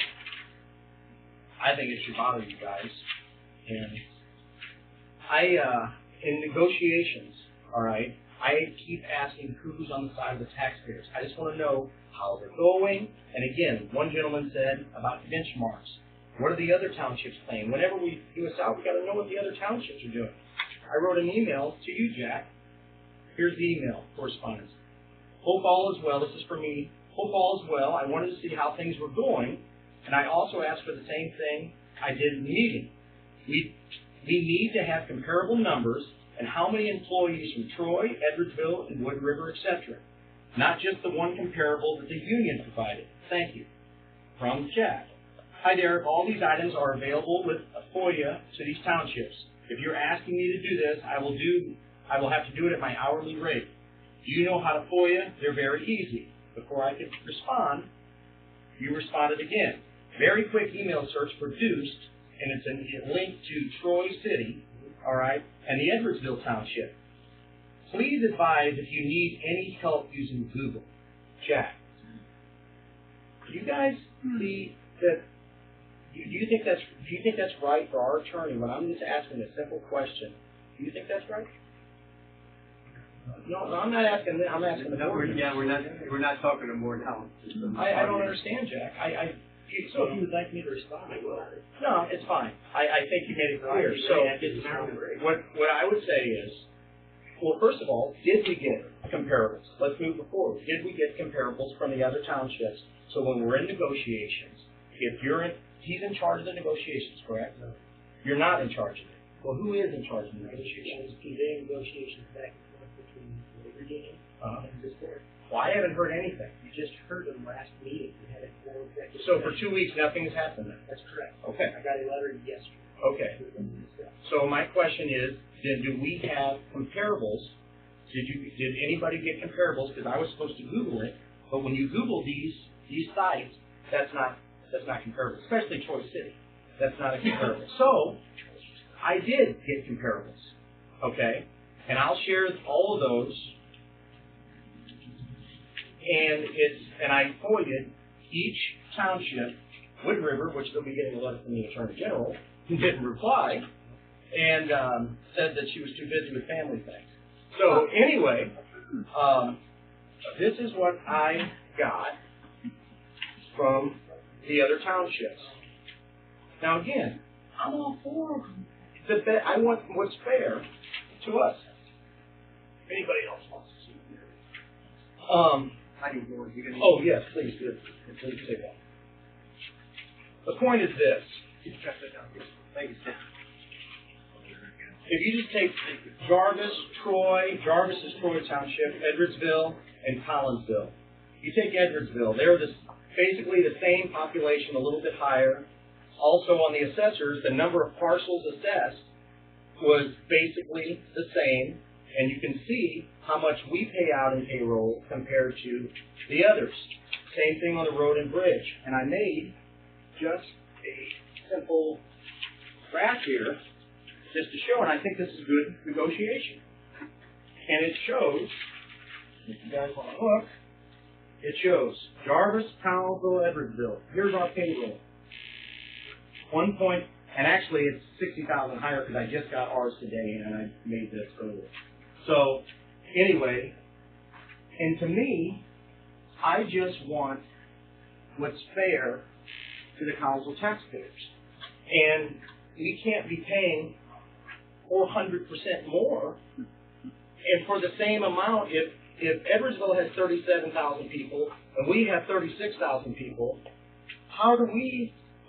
J: I think it should bother you guys. And in negotiations, all right, I keep asking who's on the side of the taxpayers. I just want to know how they're going. And again, one gentleman said about benchmarks. What are the other townships paying? Whenever we do a sale, we got to know what the other townships are doing. I wrote an email to you, Jack. Here's the email correspondence. Hope all is well. This is for me. Hope all is well. I wanted to see how things were going, and I also asked for the same thing I did in the meeting. We need to have comparable numbers and how many employees from Troy, Edwardsville, and Wood River, etc. Not just the one comparable that the union provided. Thank you. From Jack. Hi, Derek. All these items are available with a FOIA to these townships. If you're asking me to do this, I will have to do it at my hourly rate. Do you know how to FOIA? They're very easy. Before I could respond, you responded again. Very quick email search produced, and it's a link to Troy City, all right, and the Edwardsville Township. Please advise if you need any help using Google. Jack. Do you guys see that? Do you think that's right for our attorney when I'm just asking a simple question? Do you think that's right? No, I'm not asking. I'm asking the board.
K: We're not talking to more now.
J: I don't understand, Jack. So if you would like me to respond, I will. No, it's fine. I think you made it clear. So what I would say is, well, first of all, did we get comparables? Let's move forward. Did we get comparables from the other townships? So when we're in negotiations, if he's in charge of the negotiations, correct? No. You're not in charge of it. Well, who is in charge of the negotiations?
K: Conveying negotiations back and forth between the labor union and this board.
J: Well, I haven't heard anything.
K: You just heard them last meeting. We had a full executive
J: So for 2 weeks, nothing has happened then?
K: That's correct.
J: Okay.
K: I got a letter yesterday.
J: Okay. So my question is, then do we have comparables? Did anybody get comparables? Because I was supposed to Google it, but when you Google these sites, that's not comparable, especially Troy City. That's not a comparable. So I did get comparables, okay? And I'll share all of those. And I FOIA'd each township, Wood River, which they'll be getting a letter from the Attorney General, who didn't reply, and said that she was too busy with family things. So anyway, this is what I got from the other townships. Now again, I'm all for I want what's fair to us. Anybody else wants to see it? Oh yes, please, good. Please say that. The point is this.
K: Thank you, Tim.
J: If you just take Jarvis, Troy, Jarvis is Troy Township, Edwardsville, and Collinsville. You take Edwardsville, they're basically the same population, a little bit higher. Also on the assessors, the number of parcels assessed was basically the same, and you can see how much we pay out in payroll compared to the others. Same thing on the road and bridge. And I made just a simple graph here just to show, and I think this is good negotiation. And it shows, if you guys want to look, it shows Jarvis, Townsville, Edwardsville. Here's our payroll. And actually it's 60,000 higher because I just got ours today and I made this earlier. So anyway, and to me, I just want what's fair to the council taxpayers. And we can't be paying 400% more. And for the same amount, if Edwardsville has 37,000 people and we have 36,000 people,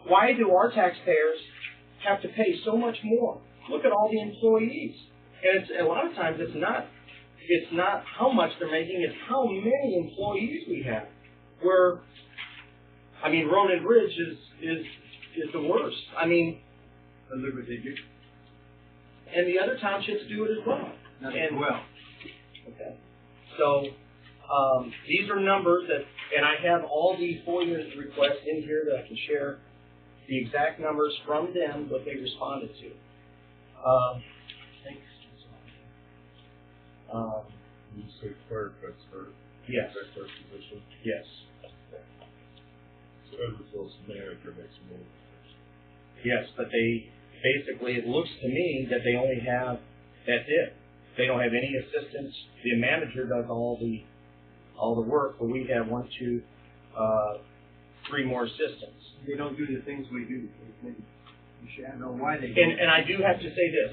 J: why do our taxpayers have to pay so much more? Look at all the employees. And a lot of times it's not how much they're making, it's how many employees we have. Ronan Ridge is the worst. And the other townships do it as well. Okay. So these are numbers and I have all these FOIA requests in here that I can share the exact numbers from them, what they responded to.
I: You say clerk, that's her.
J: Yes.
I: That's her position.
J: Yes.
I: So Edwardsville's manager makes more.
J: Yes, but it looks to me that they only have, that's it. They don't have any assistants. The manager does all the work, but we have 3 more assistants.
A: They don't do the things we do. You should know why they do.
J: And I do have to say this.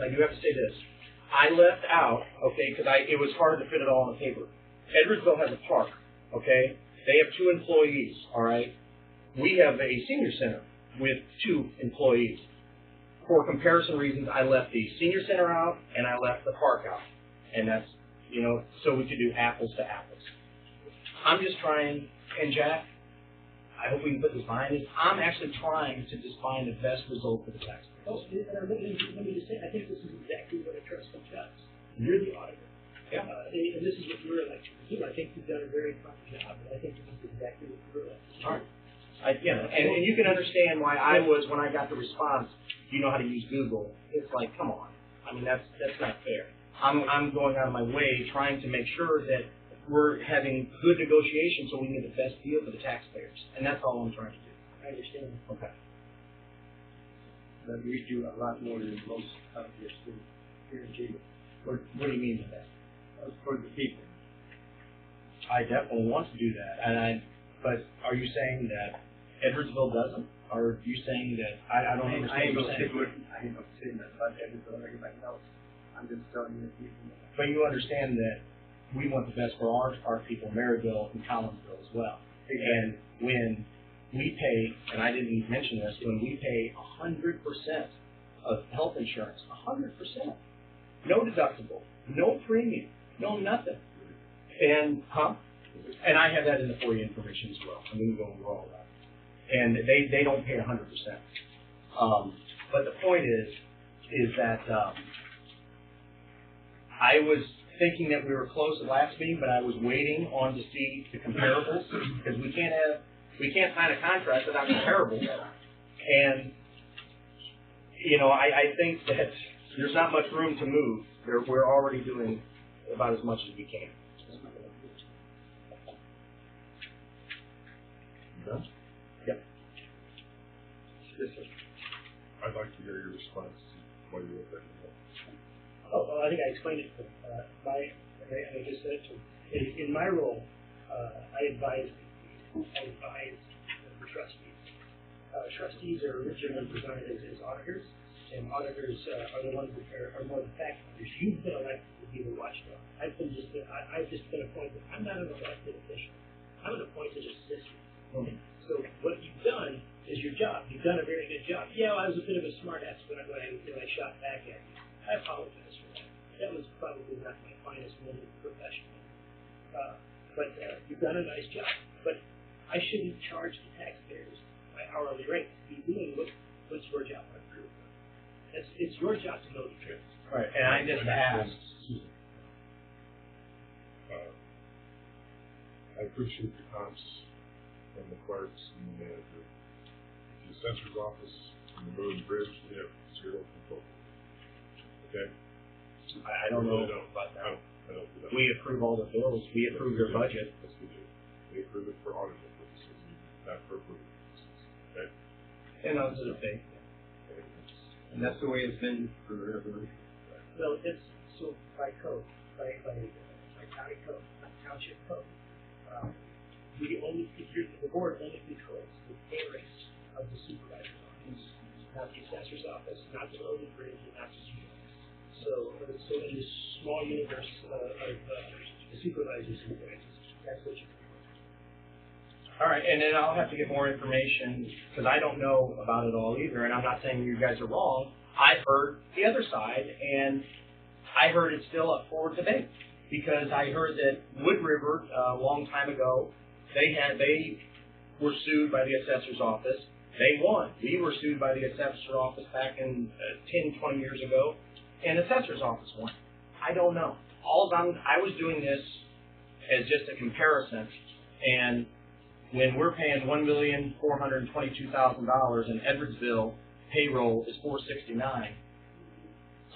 J: I left out, okay, because it was hard to fit it all on the paper. Edwardsville has a park, okay? They have 2 employees, all right? We have a senior center with 2 employees. For comparison reasons, I left the senior center out and I left the park out. And that's, so we could do apples to apples. I'm just trying, and Jack, I hope we can put this behind us. I'm actually trying to just find the best result for the taxpayer.
K: Oh, let me just say, I think this is exactly what a trust fund does. You're the auditor.
J: Yeah.
K: And this is what you were elected to do. I think you've done a very fine job, but I think this is exactly what you were elected to do.
J: All right. And you can understand why when I got the response, you know how to use Google. It's like, come on. That's not fair. I'm going out of my way trying to make sure that we're having good negotiations so we can get the best deal for the taxpayers. And that's all I'm trying to do.
K: I understand.
J: Okay.
A: But we do a lot more than most outfits do. Guarantee you.
J: What do you mean by that?
A: For the people.
J: I definitely want to do that. But are you saying that Edwardsville doesn't? Or are you saying that I don't understand
A: I ain't
J: what
A: gonna
J: you're saying?
A: I ain't gonna say that about Edwardsville or anybody else. I'm just telling you that people.
J: But you understand that we want the best for our people, Maryville and Collinsville as well. And when we pay, and I didn't mention this, when we pay 100% of health insurance, 100%, no deductible, no premium, no nothing. And I have that in the FOIA information as well. I'm going to go over all that. And they don't pay 100%. But the point is that I was thinking that we were close at last meeting, but I was waiting on to see the comparables because we can't sign a contract without comparables. And I think that there's not much room to move. We're already doing about as much as we can.
I: Yeah?
J: Yep.
A: Yes, sir.
I: I'd like to hear your response to why you wrote that email.
K: Oh, well, I think I explained it. I just said it to him. In my role, I advise the trustees. Trustees are originally designed as auditors, and auditors are the ones that are more the fact finders. You've been elected to be the watchdog. I've just been appointed. I'm not an elected official. I'm an appointed assistant.
J: Mm-hmm.
K: So what you've done is your job. You've done a very good job. Yeah, I was a bit of a smartass when I shot back at you. I apologize for that. That was probably not my finest moment professionally. But you've done a nice job. But I shouldn't charge the taxpayers my hourly rate to be doing what's your job. It's your job to know the truth.
J: Right. And I just asked.
I: I appreciate the comments from the clerks and the manager. The assessor's office and the road and bridge, we have 0 control. Okay?
J: I don't know about that.
I: I don't do that.
J: We approve all the bills. We approve their budget.
I: Yes, we do. they approve it for auditing purposes, not for approval purposes, okay?
J: And those are the things.
A: And that's the way it's been forever.
K: Well, it's so by code, by county code, township code. We only, the board only controls the pay rates of the supervisor's office, not the assessor's office, not the road and bridge, and not the supervisor. So in the small universe of the supervisor's employees, that's what you control.
J: All right, and then I'll have to get more information, because I don't know about it all either, and I'm not saying you guys are wrong. I've heard the other side, and I heard it's still up for debate, because I heard that Wood River, a long time ago, they were sued by the assessor's office. They won. We were sued by the assessor's office back in 10, 20 years ago, and the assessor's office won. I don't know. I was doing this as just a comparison, and when we're paying $1,422,000 and Edwardsville payroll is $469,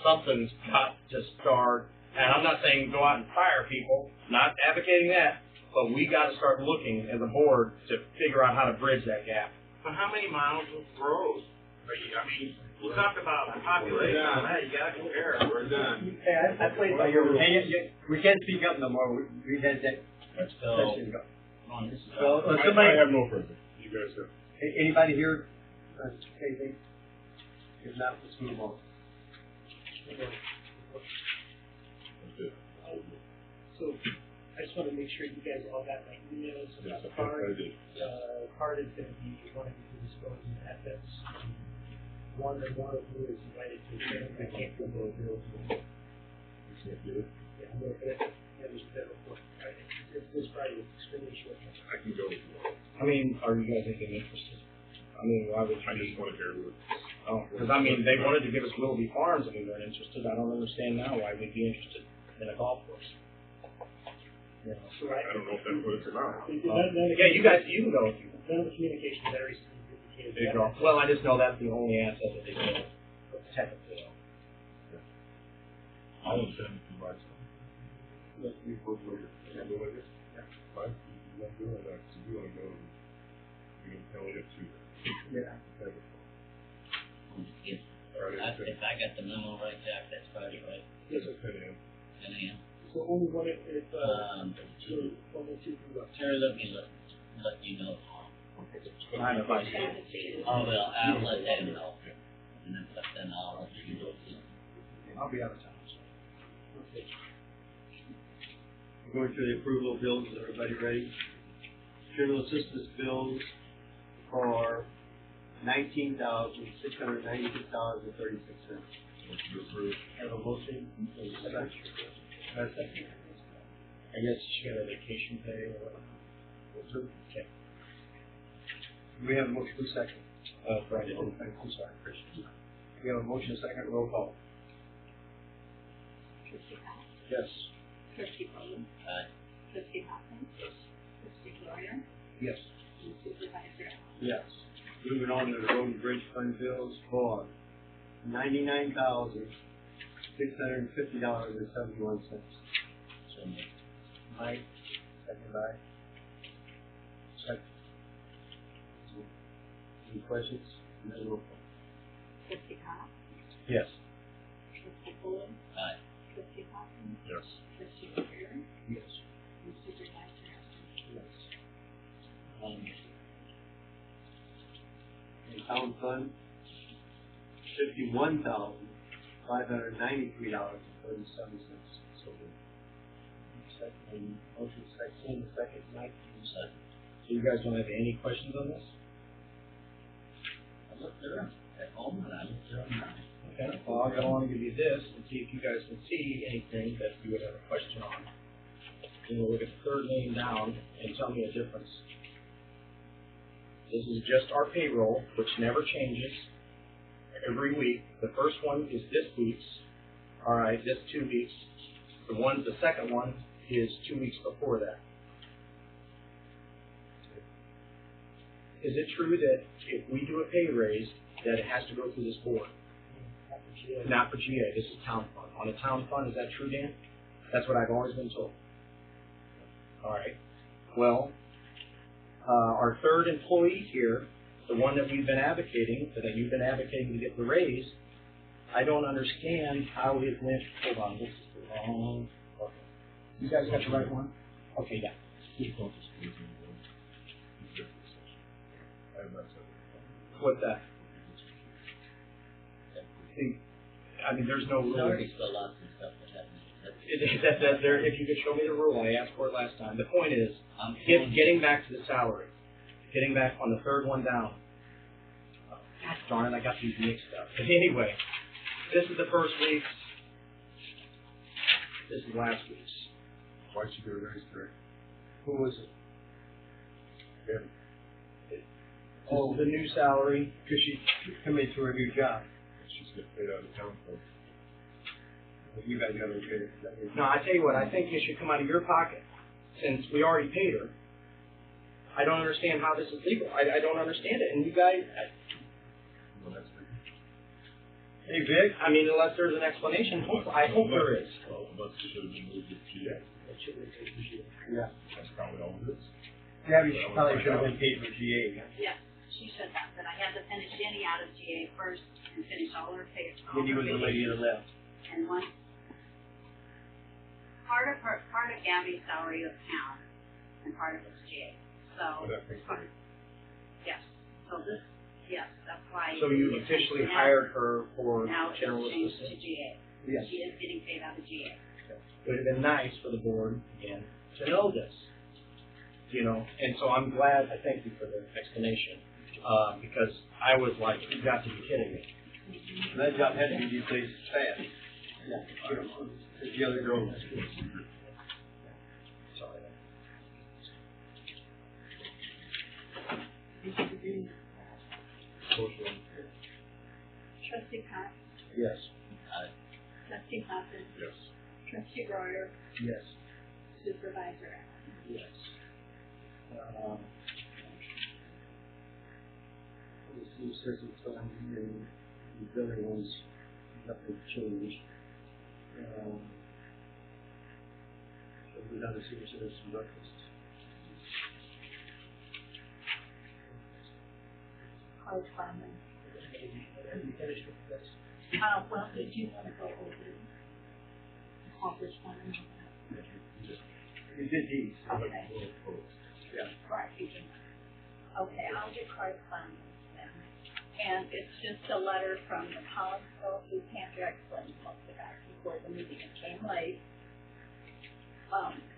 J: something's got to start. And I'm not saying go out and fire people, not advocating that, but we got to start looking as a board to figure out how to bridge that gap.
F: But how many miles of roads? I mean, we'll talk about population on that. You got to compare.
H: We're done.
A: Hey, I played by your rules. We can't speak up no more. We had that session go. Well, somebody,
I: I have no further. You guys have.
A: anybody here say anything? If not, let's move on.
I: That's it.
K: So I just want to make sure you guys all got my emails about the card.
I: I did.
K: Card is going to be one of you disposing of assets. One or more of you is invited to attend. I can't go to the bills.
I: You can't do it.
K: Yeah, I'm going to there's a federal court. This Friday is extremely short.
I: I can go if you want.
J: I mean, are you guys even interested? I mean, why would
I: I
J: you
I: just want to hear what.
J: Oh, because I mean, they wanted to give us Willoughby Farms and we weren't interested. I don't understand now why we'd be interested in a golf course. You know.
K: So
I: I don't know if that's what it's about.
J: Yeah, you guys, you can go if you want.
K: None of the communication that I received indicated
J: Big
K: that.
J: golf. Well, I just know that's the only asset that they do. Technically,
I: I'll send it to my son. Let's be both later. Can I go with it? Yeah. Fine. You want to go or not? So you want to go, you can tell it to.
A: Yeah.
I: Okay.
E: If I got the memo right, Jack, that's Friday, right?
I: Yes, it's 10 a.m.
E: 10 a.m.
K: So only one if
E: Terry,
K: only two can go.
E: let me let you know.
J: I have a question.
E: Oh, well, I'll let them know. And then I'll let you know.
J: I'll be out of town.
K: Okay.
A: We're going through the approval of bills. Is everybody ready? General assistance bills for $19,696.36.
I: Motion to approve.
A: Have a motion? Second.
J: I guess she got a vacation pay or whatever. Okay.
A: We have a motion for second.
J: Friday.
A: I'm sorry, Christian. We have a motion second, roll call.
B: Trustee Cox,
J: Yes.
B: Trustee Bowden,
E: Aye.
B: Trustee Hopkins, Trustee Gloria,
J: Yes.
B: and Supervisor Allen.
A: Yes. Moving on to the road and bridge fund bills for $99,650.71.
E: So,
A: Mike, second by. Second. Any questions? No, roll call.
B: Trustee Cox,
J: Yes.
B: Trustee Bowden,
E: aye.
B: Trustee Hopkins,
I: Yes.
B: Trustee Gloria,
A: Yes.
B: and Supervisor Allen.
A: Yes. And town fund, $51,593.37. So second, motion second, Mike.
E: Second.
J: So you guys don't have any questions on this?
E: I looked there at home and I looked there online.
J: Okay. Well, I'll go on and give you this and see if you guys can see anything that you would have a question on. And we'll look at the third name down and tell me a difference. This is just our payroll, which never changes every week. The first one is this week's. All right, this 2 weeks. The second one is 2 weeks before that. Is it true that if we do a pay raise, that it has to go through this board? Not for GA, this is town fund. On a town fund, is that true, Dan? That's what I've always been told. All right. Well, our third employee here, the one that we've been advocating, that you've been advocating to get the raise, I don't understand how it went. Hold on, this is the wrong. Okay. You guys got the right one? Okay, yeah. What's that? See, I mean, there's no
E: There's
J: rule.
E: already still lots of stuff that happened.
J: If you could show me the rule, I asked for it last time. The point is,
E: I'm
J: getting back to the salary, getting back on the third one down. God darn it, I got these mixed up. But anyway, this is the first week's. This is last week's.
I: Why'd you do a raise, Greg?
J: Who was it?
I: Yeah.
J: Oh, the new salary.
A: Because she committed to a new job.
I: She's getting paid out of town for.
A: You guys got to get it.
J: No, I tell you what, I think it should come out of your pocket, since we already paid her. I don't understand how this is legal. I don't understand it. And you guys,
I: Well, that's good.
J: hey Vic, I mean, unless there's an explanation, I hope there is.
I: Well, unless it should have been moved to GA.
A: Yeah.
I: That's probably all it is.
A: Gabby probably should have been paid for GA.
B: Yeah, she should have, but I had to finish Jenny out of GA first and finish all her pay.
A: When you was the lady that left.
B: And one, part of Gabby's salary is town, and part of it's GA. So,
I: But that makes sense.
B: yes, so this, yes, that's why.
J: So you officially hired her for
B: Now it's
J: general
B: changed to
J: assistant?
B: GA.
J: Yes.
B: She is getting paid out of GA.
J: It would have been nice for the board, again, to know this. You know, and so I'm glad, I thank you for the explanation, because I was like, you got to be kidding me.
A: That job had to be replaced fast. Yeah. The other girl.
J: Sorry.
I: Social.
B: Trustee Cox,
J: Yes.
B: Trustee Hopkins,
I: Yes.
B: Trustee Royer,
J: Yes.
B: Supervisor Allen.
J: Yes.
A: This new system, so and the other ones, nothing changed. So we're down to senior citizen breakfast.
B: Correspondence.
A: Have you finished with this?
B: Well, did you want to go over correspondence?
A: You did these.
B: Okay.
A: Yeah.
B: Right, you can. Okay, I'll do correspondence then. And it's just a letter from the council who can't explain most of that before the meeting. It came late.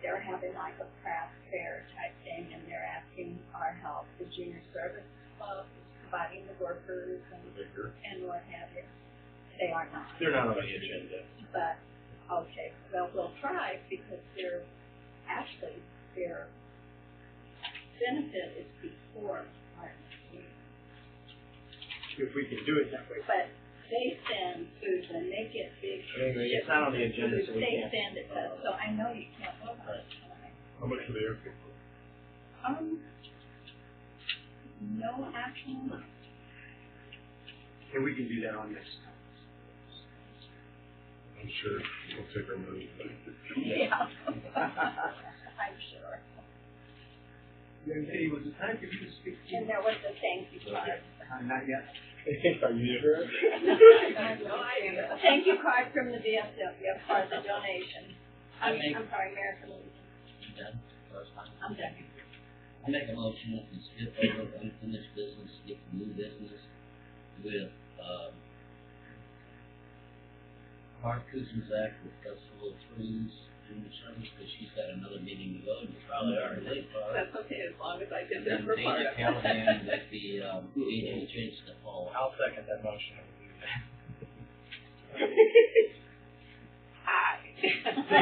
B: They're having like a craft fair type thing, and they're asking our help. The junior service club is providing the workers and what have you. They are not.
J: They're not on the agenda.
B: But, okay, well, we'll try because their benefit is before our meeting.
J: If we can do it that way.
B: But they send food when they get big.
J: Anyway, it's not on the agenda, so we
B: They
J: can't.
B: send it, so I know you can't vote on it tonight.
I: How much are they asking for?
B: No action.
A: And we can do that on this.
I: I'm sure we'll take our money.
B: Yeah. I'm sure.
A: Young lady, was it time for you to speak to?
B: And there was a thank you card.
A: Not yet.
J: Are you sure?
B: I have no idea. Thank you card from the VFW for the donation. I'm sorry, American Legion.
E: You done? Correspondence?
B: I'm done.
E: I make a motion that we skip over unfinished business, get to new business with, Park Kuzmazak with Festival of Trees in the service, because she's got another meeting to go, and it's probably already late for her.
B: That's okay, as long as I
E: And
B: did
E: then
B: this for part
E: Dana
B: of it.
E: Callahan with the, HHH to fall.
J: I'll second that motion.
B: Hi.
A: Say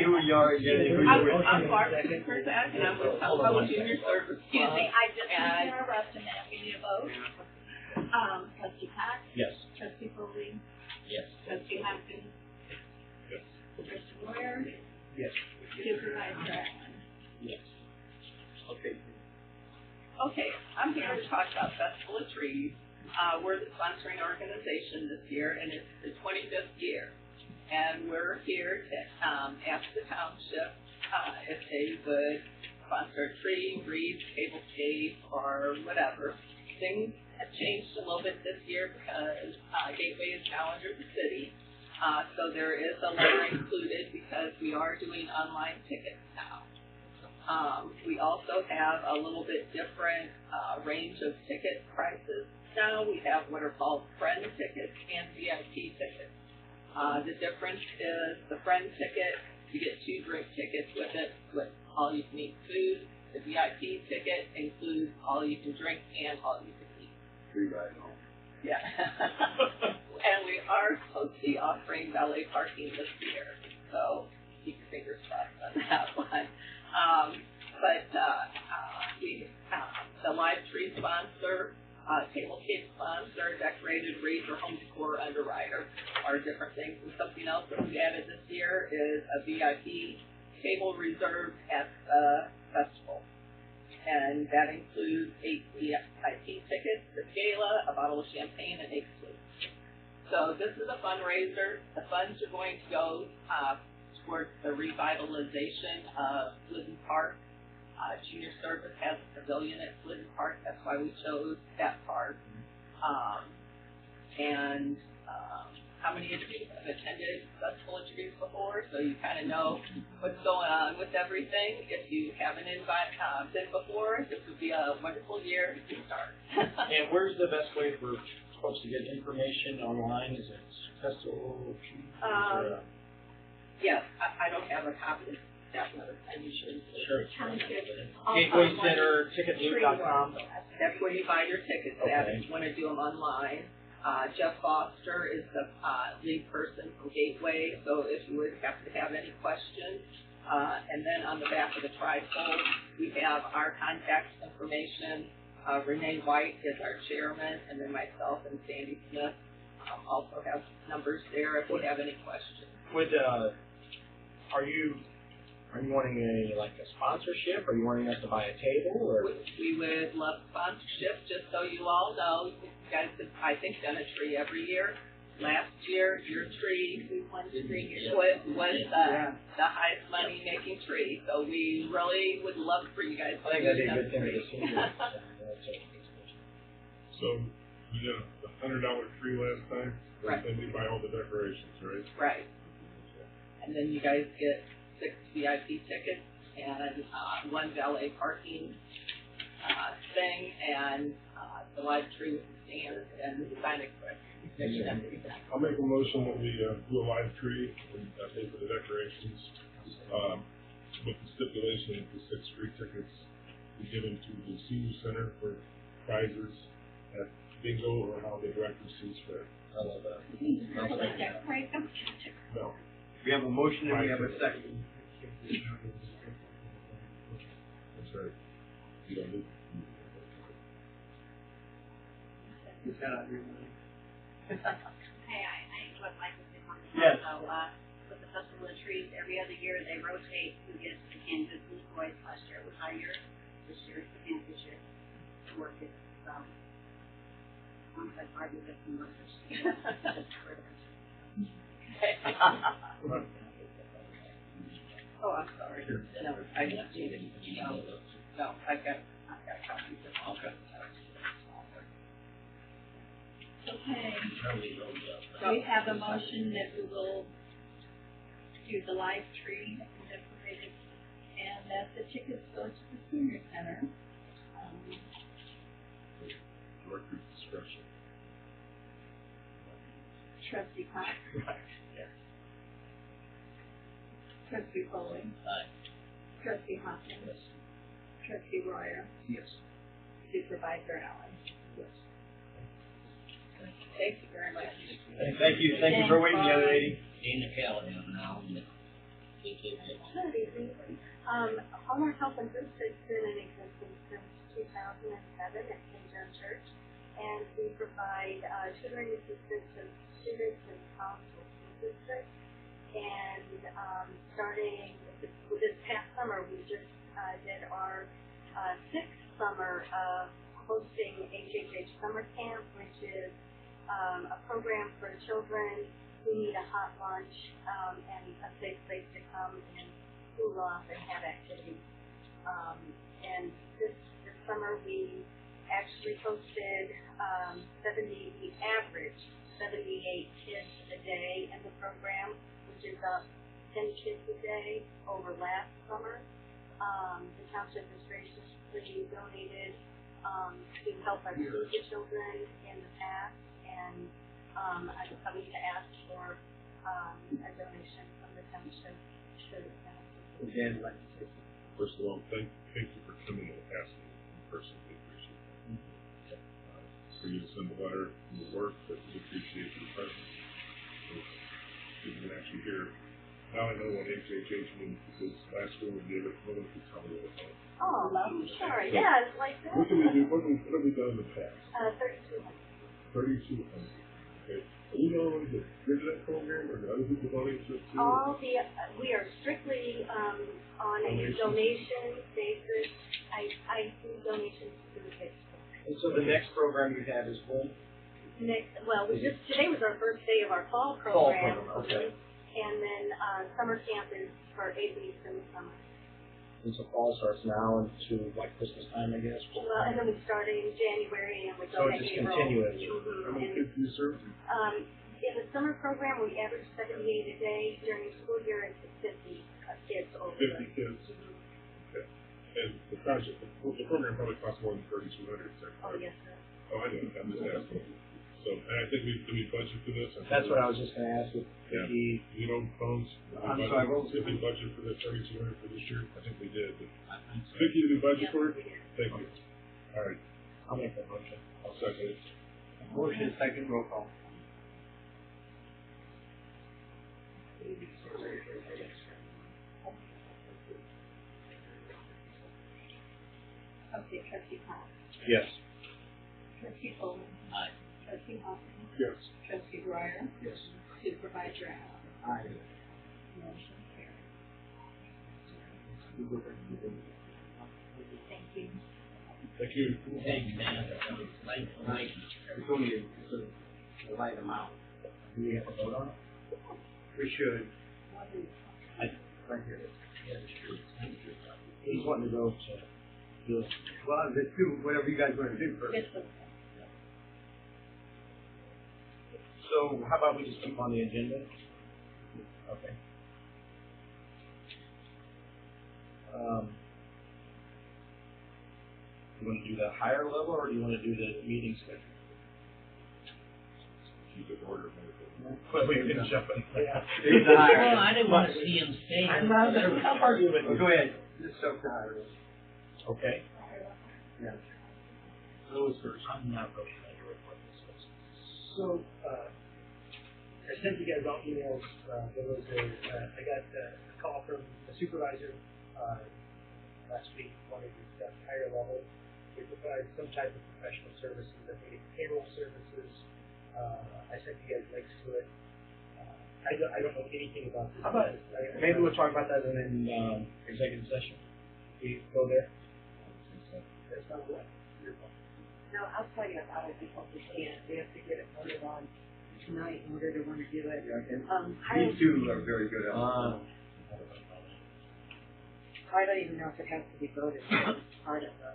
A: who you are, again. Who you are.
L: I'm Barbara Kurzak, and I'm with Public Junior Service.
B: Excuse me, I just need to interrupt a minute. We need a vote. Trustee Cox,
J: Yes.
B: Trustee Foley,
E: Yes.
B: Trustee Hopkins,
I: Yes.
B: Trustee Moyer,
A: Yes.
B: Supervisor Allen.
J: Yes.
A: Okay.
L: Okay, I'm here to talk about Festival of Trees. We're the sponsoring organization this year, and it's the 25th year. And we're here to ask the township if they would sponsor a tree, wreath, table tape, or whatever. Things have changed a little bit this year because Gateway is now under the city. So there is a letter included because we are doing online tickets now. We also have a little bit different range of ticket prices now. We have what are called friend tickets and VIP tickets. The difference is the friend ticket, you get 2 drink tickets with it, with all you can eat food. The VIP ticket includes all you can drink and all you can eat.
H: Free ride home.
L: Yeah. And we are supposed to be offering valet parking this year, so keep your fingers crossed on that one. The live tree sponsor, table tape sponsor, decorated wreath, or home decor underwriter are different things. And something else that we've added this year is a VIP table reserved at the festival. And that includes 8 VIP tickets, the gala, a bottle of champagne, and 8 sweets. So this is a fundraiser. The funds are going to go towards the revitalization of Glidden Park. Junior Service has a pavilion at Glidden Park. That's why we chose that park. How many of you have attended Festival of Trees before? So you kind of know what's going on with everything. If you haven't been before, this would be a wonderful year to start.
K: And where's the best way for folks to get information online? Is it Festival of Trees?
L: Yes, I don't have a copy. That's another time you should.
K: Sure. Gateway Center, ticketloop.com.
L: That's where you buy your tickets at if you want to do them online. Jeff Foster is the lead person from Gateway, so if you would happen to have any questions. And then on the back of the trifold, we have our contact information. Renee White is our chairman, and then myself and Sandy Smith also have numbers there if you have any questions.
K: Are you wanting a sponsorship? Are you wanting us to buy a table? Or?
L: We would love sponsorship, just so you all know. You guys have, I think, done a tree every year. Last year, your tree was the highest money making tree. So we really would love for you guys to
K: do another tree.
I: So we did a $100 tree last time,
L: right?
I: And we buy all the decorations, right?
L: Right. And then you guys get 6 VIP tickets and 1 valet parking thing, and the live tree with the stand and the sign express.
I: I'll make a motion that we do a live tree and pay for the decorations, with the stipulation that the 6 free tickets be given to the senior center for prizes at bingo or how the director sees fit.
K: I love that.
I: No.
A: We have a motion and we have a second.
I: That's right. You don't need.
A: Is that on your mind?
M: Hey, I would like to say something.
A: Yes.
M: So, with the Festival of Trees, every other year they rotate who gets the Kansas Blues Boys. Last year it was Higher. This year it's the Kansas year. The work is, once I argue with some workers.
L: Oh, I'm sorry. No, I just needed, no, I've got copies of all.
B: Okay. We have a motion that we will do the live tree decorated, and that the tickets go to the senior center.
I: Director's discretion.
B: Trustee Cox.
K: Yes.
B: Trustee Foley.
E: Aye.
B: Trustee Hopkins.
K: Yes.
B: Trustee Royer.
K: Yes.
B: Supervisor Allen.
K: Yes.
L: Thank you very much.
K: Thank you for waiting, young lady.
E: Dana Callahan now.
M: Hallmark Health and Food has been in existence since 2007 at St. John Church, and we provide tutoring assistance to students in college school districts. And starting with this past summer, we just did our 6th summer of hosting HHH Summer Camp, which is a program for children who need a hot lunch and a safe place to come and cool off and have activities. summer, we actually hosted, 78 kids a day in the program, which is up 10 kids a day over last summer. The township has graciously donated, to help our school children in the past, and, I was coming to ask for, a donation from the township to the township.
A: Dan, like to say something.
I: First of all, thank you for coming and asking in person. We appreciate that. For you to send a letter and the work, but we appreciate your presence. You can actually hear. Now I know what HHH means because last year we did it. No one could tell me what it was.
M: Oh, I'm sorry. Yeah, it's like that.
I: What can we do? What have we done in the past?
M: 3,200.
I: 3,200. Okay. Are you know the rid of that program, or do other people donate to it too?
M: We are strictly, on a donation basis. I do donations to the kids.
A: And so the next program you have is when?
M: Today was our first day of our fall
A: Fall
M: program.
A: program, okay.
M: And then, summer camp is for 8 weeks in the summer.
A: And so fall starts now into like Christmas time, I guess?
M: Well, and then we start in January and we
A: So
M: go to
A: just
M: April.
A: continuous.
I: How many kids do you serve?
M: In the summer program, we average 78 a day. During the school year, it's 50 kids over.
I: 50 kids. Okay. And the project, the program probably costs more than 3,200. Is that correct?
M: Oh, yes, sir.
I: Oh, I know. I'm just asking. So, and I think we budget for this.
A: That's what I was just going to ask.
I: Yeah. You know, phones.
A: I'm sorry, what was
I: Did we budget for this 3,200 for this year? I think we did. But Vicki, did we budget for it? Thank you. All right.
A: I'll make that motion.
I: I'll second it.
A: Motion, second, roll call.
B: Okay, trustee Thomas,
A: Yes.
B: trustee Coleman,
E: Aye.
B: trustee Hawkins,
I: Yes.
B: trustee Breyer,
A: Yes.
B: supervisor Allen.
A: Aye.
B: Motion carried. Thank you.
I: Thank you.
E: Thanks, man. Like,
A: It's only a light amount. Do we have to vote on it? We should. Right here. He's wanting to go to. Well, let's do whatever you guys want to do first.
B: Yes, sir.
A: So how about we just keep on the agenda? Okay. You want to do the higher level, or do you want to do the meeting schedule?
I: Keep it order.
A: Well, we can jump in. Yeah.
E: well, I didn't want to see him stay.
A: I'm arguing. Go ahead. Just jump to higher level. Okay. Yeah. Louis first.
E: I'm not really familiar with what this is.
K: So, I sent you guys all emails. There was I got a call from a supervisor last week, wanted to discuss higher level. They provide some type of professional services. I think it's payroll services. I sent you guys links to it. I don't know anything about this.
A: How about maybe we'll talk about that in executive session. We go there.
K: That's not what.
C: No, I'll tell you about it because we can't. We have to get it voted on tonight in order to want to do it.
A: These two are very good at it.
C: I don't even know if it has to be voted. It's part of the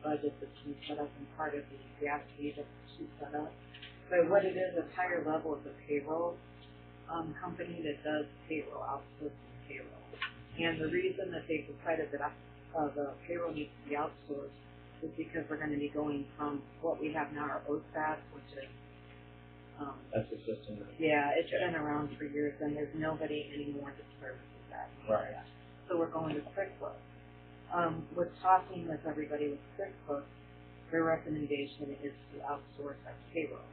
C: budget that she set up and part of the activity that she set up. But what it is, a higher level is a payroll company that does payroll, outsourcing payroll. And the reason that they decided that the payroll needs to be outsourced is because we're going to be going from what we have now, our OSAS, which is
A: that's the system.
C: yeah, it's been around for years, and there's nobody anymore that services that.
A: Right.
C: So we're going to QuickBooks. With talking with everybody with QuickBooks, their recommendation is to outsource our payroll.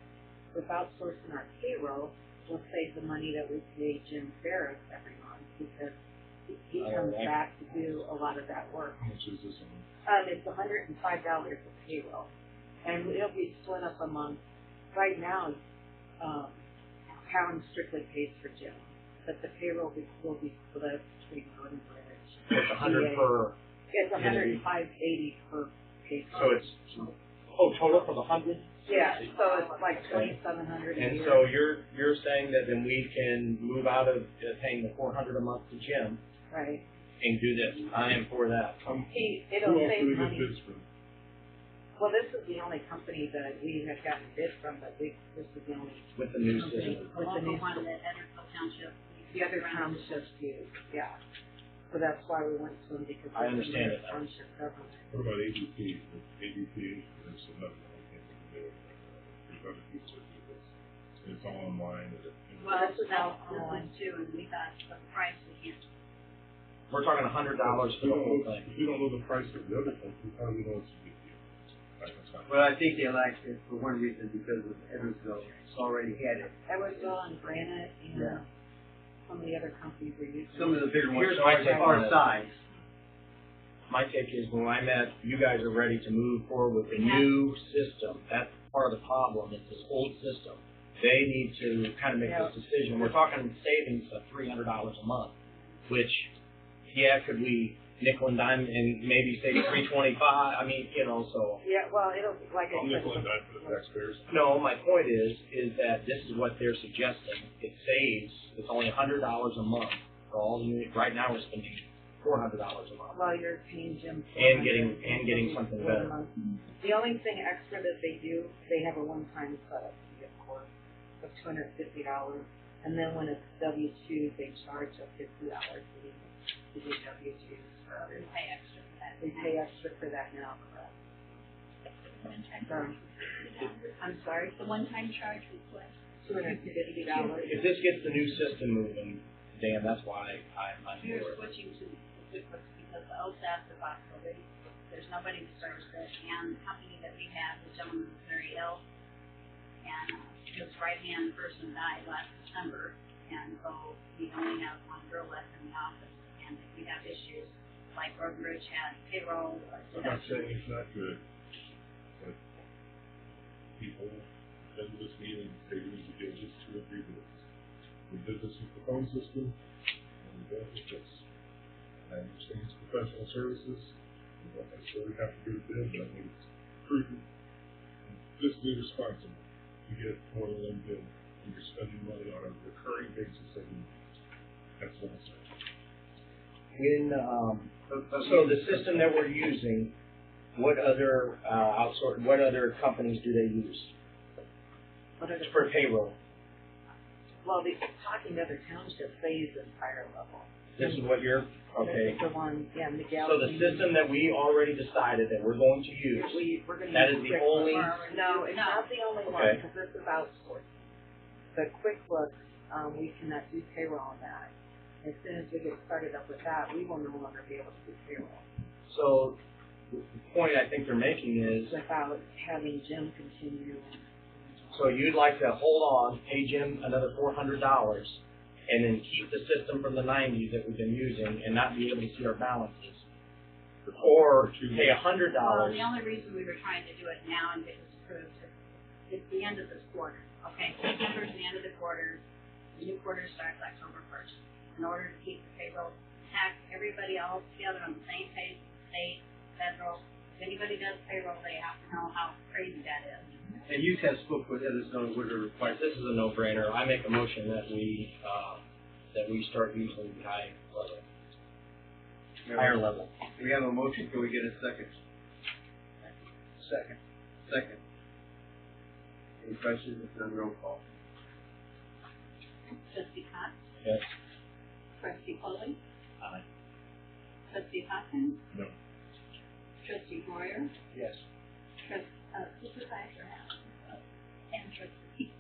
C: With outsourcing our payroll, we'll save the money that we pay Jim Ferris every month because he comes back to do a lot of that work.
I: How much is this one?
C: It's $105 a payroll, and it'll be split up among. Right now, Pound strictly pays for Jim, but the payroll will be split between Road and Bridge.
A: It's 100 per.
C: It's $105.80 per pay.
A: So it's total for the 100.
C: Yeah, so it's like $2,700 a
A: And
C: year.
A: so you're saying that then we can move out of paying the $400 a month to Jim,
C: right.
A: and do this. I am for that.
C: It'll
I: Who else do
C: save
I: we get
C: money.
I: bids from?
N: Well, this is the only company that we have gotten bid from, but this is the only
J: With the new
N: company
J: system.
N: with the new
B: one
N: system.
B: that Edwardsville Township.
N: The other townships use, yeah. So that's why we went to them, because
J: I
N: it's
J: understand
N: the
J: it now.
N: township government.
I: What about ADP? ADP, there's another one, I can't think of it. There's other people that do this. And it's all online.
B: Well, this is one too, and we thought the price we can't.
J: We're talking $100 for the whole thing.
I: If you don't know the price of the other company, how do you know it's a good deal? That's not-
A: Well, I think they liked it for one reason, because of Edwardsville already had it.
N: Edwardsville and Granite and
A: Yeah.
N: some of the other companies are using.
A: Some of the bigger ones
J: Here's my
A: are
J: take on
A: our
J: it.
A: size.
J: My take is when I met, you guys are ready to move forward with the new system. That's part of the problem. It's this old system. They need to kind of make this decision. We're talking savings of $300 a month, which, yeah, could we nickel and dime and maybe save $325? I mean, you know, so.
N: Yeah, well, it'll, like I
I: I'll
N: said.
I: nickel and dime for the taxpayers.
J: No, my point is that this is what they're suggesting. It saves, it's only $100 a month for all the new, right now we're spending $400 a month.
N: Well, you're paying Jim.
J: And getting something better.
N: The only thing extra that they do, they have a one-time setup fee, of course, of $250. And then when it's W-2, they charge a $50 fee to do W-2s.
B: We pay extra for that.
N: They pay extra for that now, correct? I'm sorry?
B: The one-time charge we put.
N: $250.
J: If this gets the new system moving, Dan, that's why I'm
B: We're
J: for it.
B: switching to QuickBooks because the OSAS is off already. There's nobody to service it, and the company that we had, the gentleman was very ill, and his right-hand person died last December, and so we only have one girl left in the office, and if we have issues, like Road and Bridge had payroll or
I: I'm not saying
B: deductions.
I: it's not good, but people attend this meeting, they need to get just 2 or 3 minutes. We did this with the phone system, and we did it with this. I understand it's professional services, we don't necessarily have to do a bid, but I think it's prudent and fiscally responsible to get more than one bid, and you're spending money on a recurring basis every month. That's what I'm saying.
J: So the system that we're using, what other what other companies do they use for payroll?
N: Well, talking to other townships, they use the entire level.
J: This is what you're, okay.
N: This is the one, yeah, Miguel.
J: So the system that we already decided that we're going to use,
N: We're going to
J: that
N: use
J: is the
N: QuickBooks.
J: only,
N: No, it's not the only one,
J: Okay.
N: because this is outsourced. The QuickBooks, we cannot do payroll on that. As soon as we get started up with that, we will no longer be able to do payroll
J: so the point I think they're making is,
N: without having Jim continue.
J: so you'd like to hold on, pay Jim another $400, and then keep the system from the 90s that we've been using and not be able to see our balances, or pay $100.
B: Well, the only reason we were trying to do it now and get this approved is it's the end of this quarter. Okay, September's the end of the quarter. The new quarter starts October 1st. In order to keep the payroll tax, everybody all together on the same page, state, federal. If anybody does payroll, they have to know how crazy that is.
A: And you have spoke with Edwardsville, what are required.
J: This is a no-brainer. I make a motion that we start using the higher level.
A: We have a motion, can we get a second? Second. Any questions, if not, roll call.
B: Trustee Cox?
J: Yes.
B: Trustee Foley?
J: Aye.
B: Trustee Hawkins?
I: No.
B: Trustee Boyer?
J: Yes.
B: Supervisor Allen? And Trustee.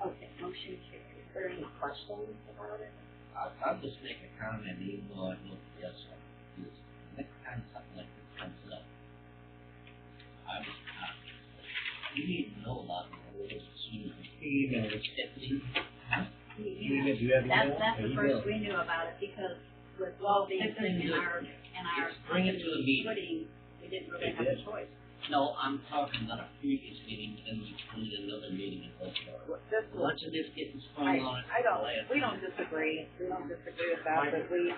B: Okay, motion carries.
N: Is there any questions about it?
E: I'll just make a comment, even though I've looked at this one. This next time something like this comes up, you need to know about the rules of procedure.
J: Email it.
B: Yeah.
J: Do you have email?
B: That's the first we knew about it, because with all these things in our
E: Bring it to the meeting.
B: footing, we didn't really have a choice.
E: No, I'm talking about a previous meeting, then we put another meeting in Oakland. Much of this getting sprung on us.
N: We don't disagree. We don't disagree with that, but we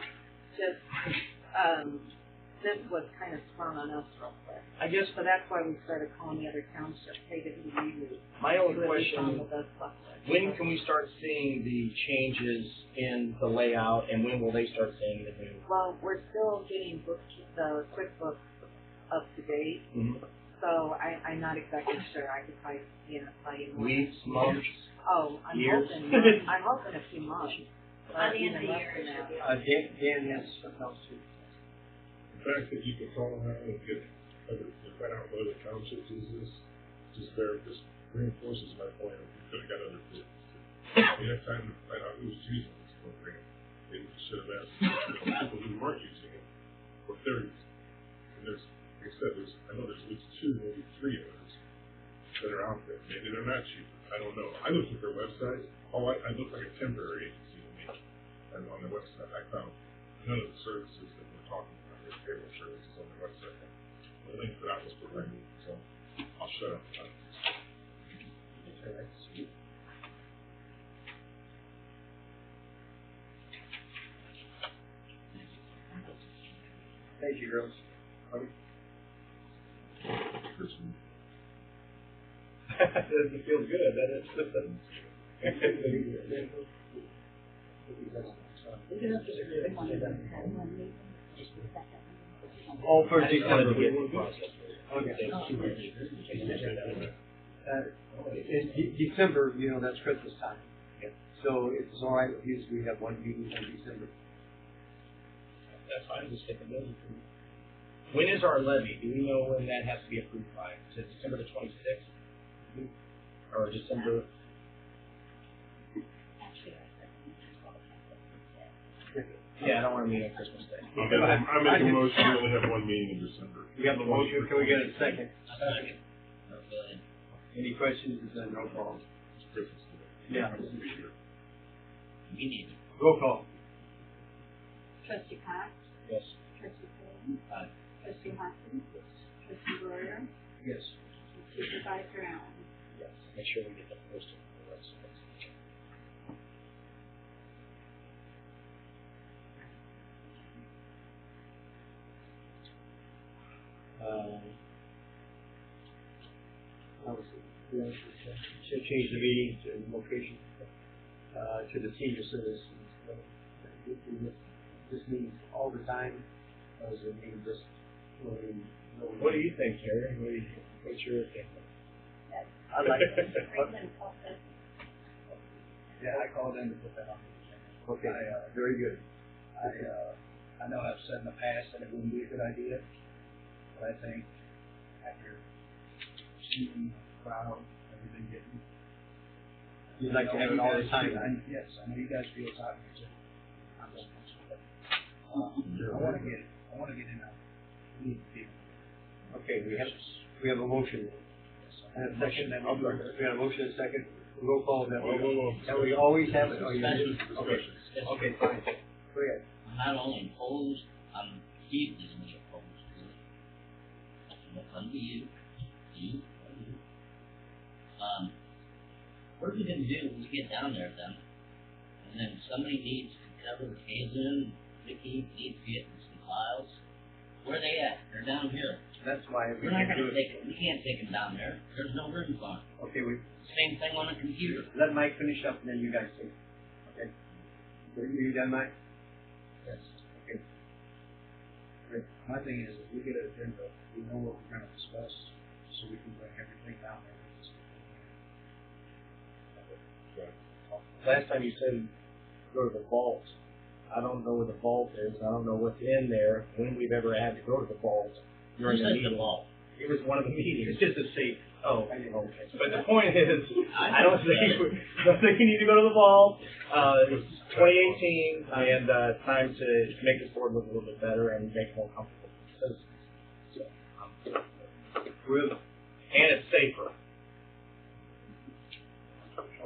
N: just, this was kind of sprung on us real quick.
J: I guess
N: So that's why we started calling the other townships, hey, did we use?
J: my only
N: Who have we found
J: question,
N: the best software?
J: when can we start seeing the changes in the layout, and when will they start seeing the new?
N: Well, we're still getting the QuickBooks up to date.
A: Mm-hmm.
N: So I'm not exactly sure. I could probably, tell you more.
A: Weeks, months,
N: Oh, I'm
A: years.
N: hoping a few months.
B: By the end of
N: even
B: the
N: less
B: year,
N: than
B: it should
N: that.
B: be.
A: Dan has something else too.
I: The fact that you can call around and get, find out what other townships use this, just reinforces my point of we could have got other bids. We had time to find out who was using this program. Maybe we should have asked people who weren't using it for 30s. And there's, like I said, I know there's at least 2, maybe 3 others that are out there. Maybe they're not cheaper. I don't know. I looked at their website. I looked like a temporary agency to me. And on their website, I found none of the services that we're talking about, their payroll services on their website. The link for that was provided, so I'll shut up.
A: Thank you, girls. Doesn't feel good, does it? All for December. In December, that's Christmas time. So if it's all right with you, we have one meeting in December.
K: That's fine, just take a note. When is our levy? Do we know when that has to be approved by? Is it December the 26th? Or December? Yeah, I don't want to meet on Christmas Day.
I: I make a motion, we only have one meeting in December.
A: We have a motion, can we get a second?
E: Second. Okay.
A: Any questions? Is there no call?
I: It's Christmas Day.
A: Yeah.
E: We need it.
A: Roll call.
B: Trustee Cox,
K: Yes.
B: trustee Coleman, trustee Hopkins, trustee Royer,
A: Yes.
B: supervisor Allen.
K: Yes. Make sure we get the posting for the rest of it.
A: Should change the meeting to location, to the senior citizens. This means all the time, or does it mean just when
K: What do you think, Terry? What's your opinion?
A: I'd like to.
K: Yeah, I called in to put that on.
A: Okay, very good.
K: I know I've said in the past that it wouldn't be a good idea, but I think after seeing the crowd, everything getting.
A: You'd like to have it all the time.
K: Yes, I know you guys feel it's out here too. I'm just, I want to get in a meet people.
A: Okay, we have a motion. And a second, we have a motion and a second. Roll call that we always have it. Oh, you
E: Discussion.
A: Okay, fine. Go ahead.
E: I'm not only opposed, I'm vehemently opposed to it. That's no fun to you. What are we gonna do when we get down there then? And then somebody needs to cover Hazen, Vicky needs to get some files. Where are they at? They're down here.
A: That's why
E: We're not gonna take it. We can't take them down there. There's no room for them.
A: Okay,
E: Same thing on a computer.
A: let Mike finish up and then you guys take it. Okay. Are you done, Mike?
K: Yes.
A: Okay.
K: Great. My thing is, if we get an agenda, we know what we're gonna discuss, so we can bring everything down there. Last time you said go to the vault. I don't know where the vault is. I don't know what's in there, when we've ever had to go to the vault during the meeting. It was one of the meetings.
A: It's just a safe.
K: Oh, okay. But the point is, I don't think you need to go to the vault. It's 2018, and time to make this board look a little bit better and make it more comfortable for citizens. So, and it's safer.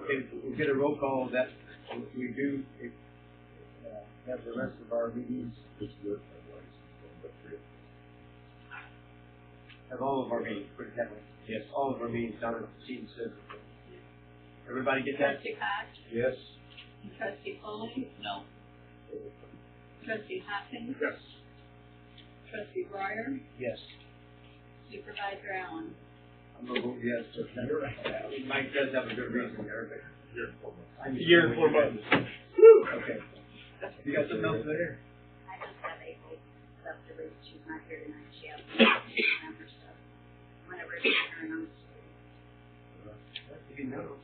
A: Okay, we'll get a roll call that we do have the rest of our meetings. Have all of our meetings, put it that way. Yes, all of our meetings down at the senior citizen. Everybody get that?
B: Trustee Cox,
A: Yes.
B: trustee Coleman,
E: No.
B: trustee Hopkins,
I: Yes.
B: trustee Royer,
K: Yes.
B: supervisor Allen.
A: I'm gonna vote yes. You're right. Mike does have a good reason there, but.
I: Year and 4 months.
A: Okay. You got something else there?
B: I just have a vote. stuff to read. She's not here tonight. She has to remember stuff. Whenever it's her and I'm
A: You know.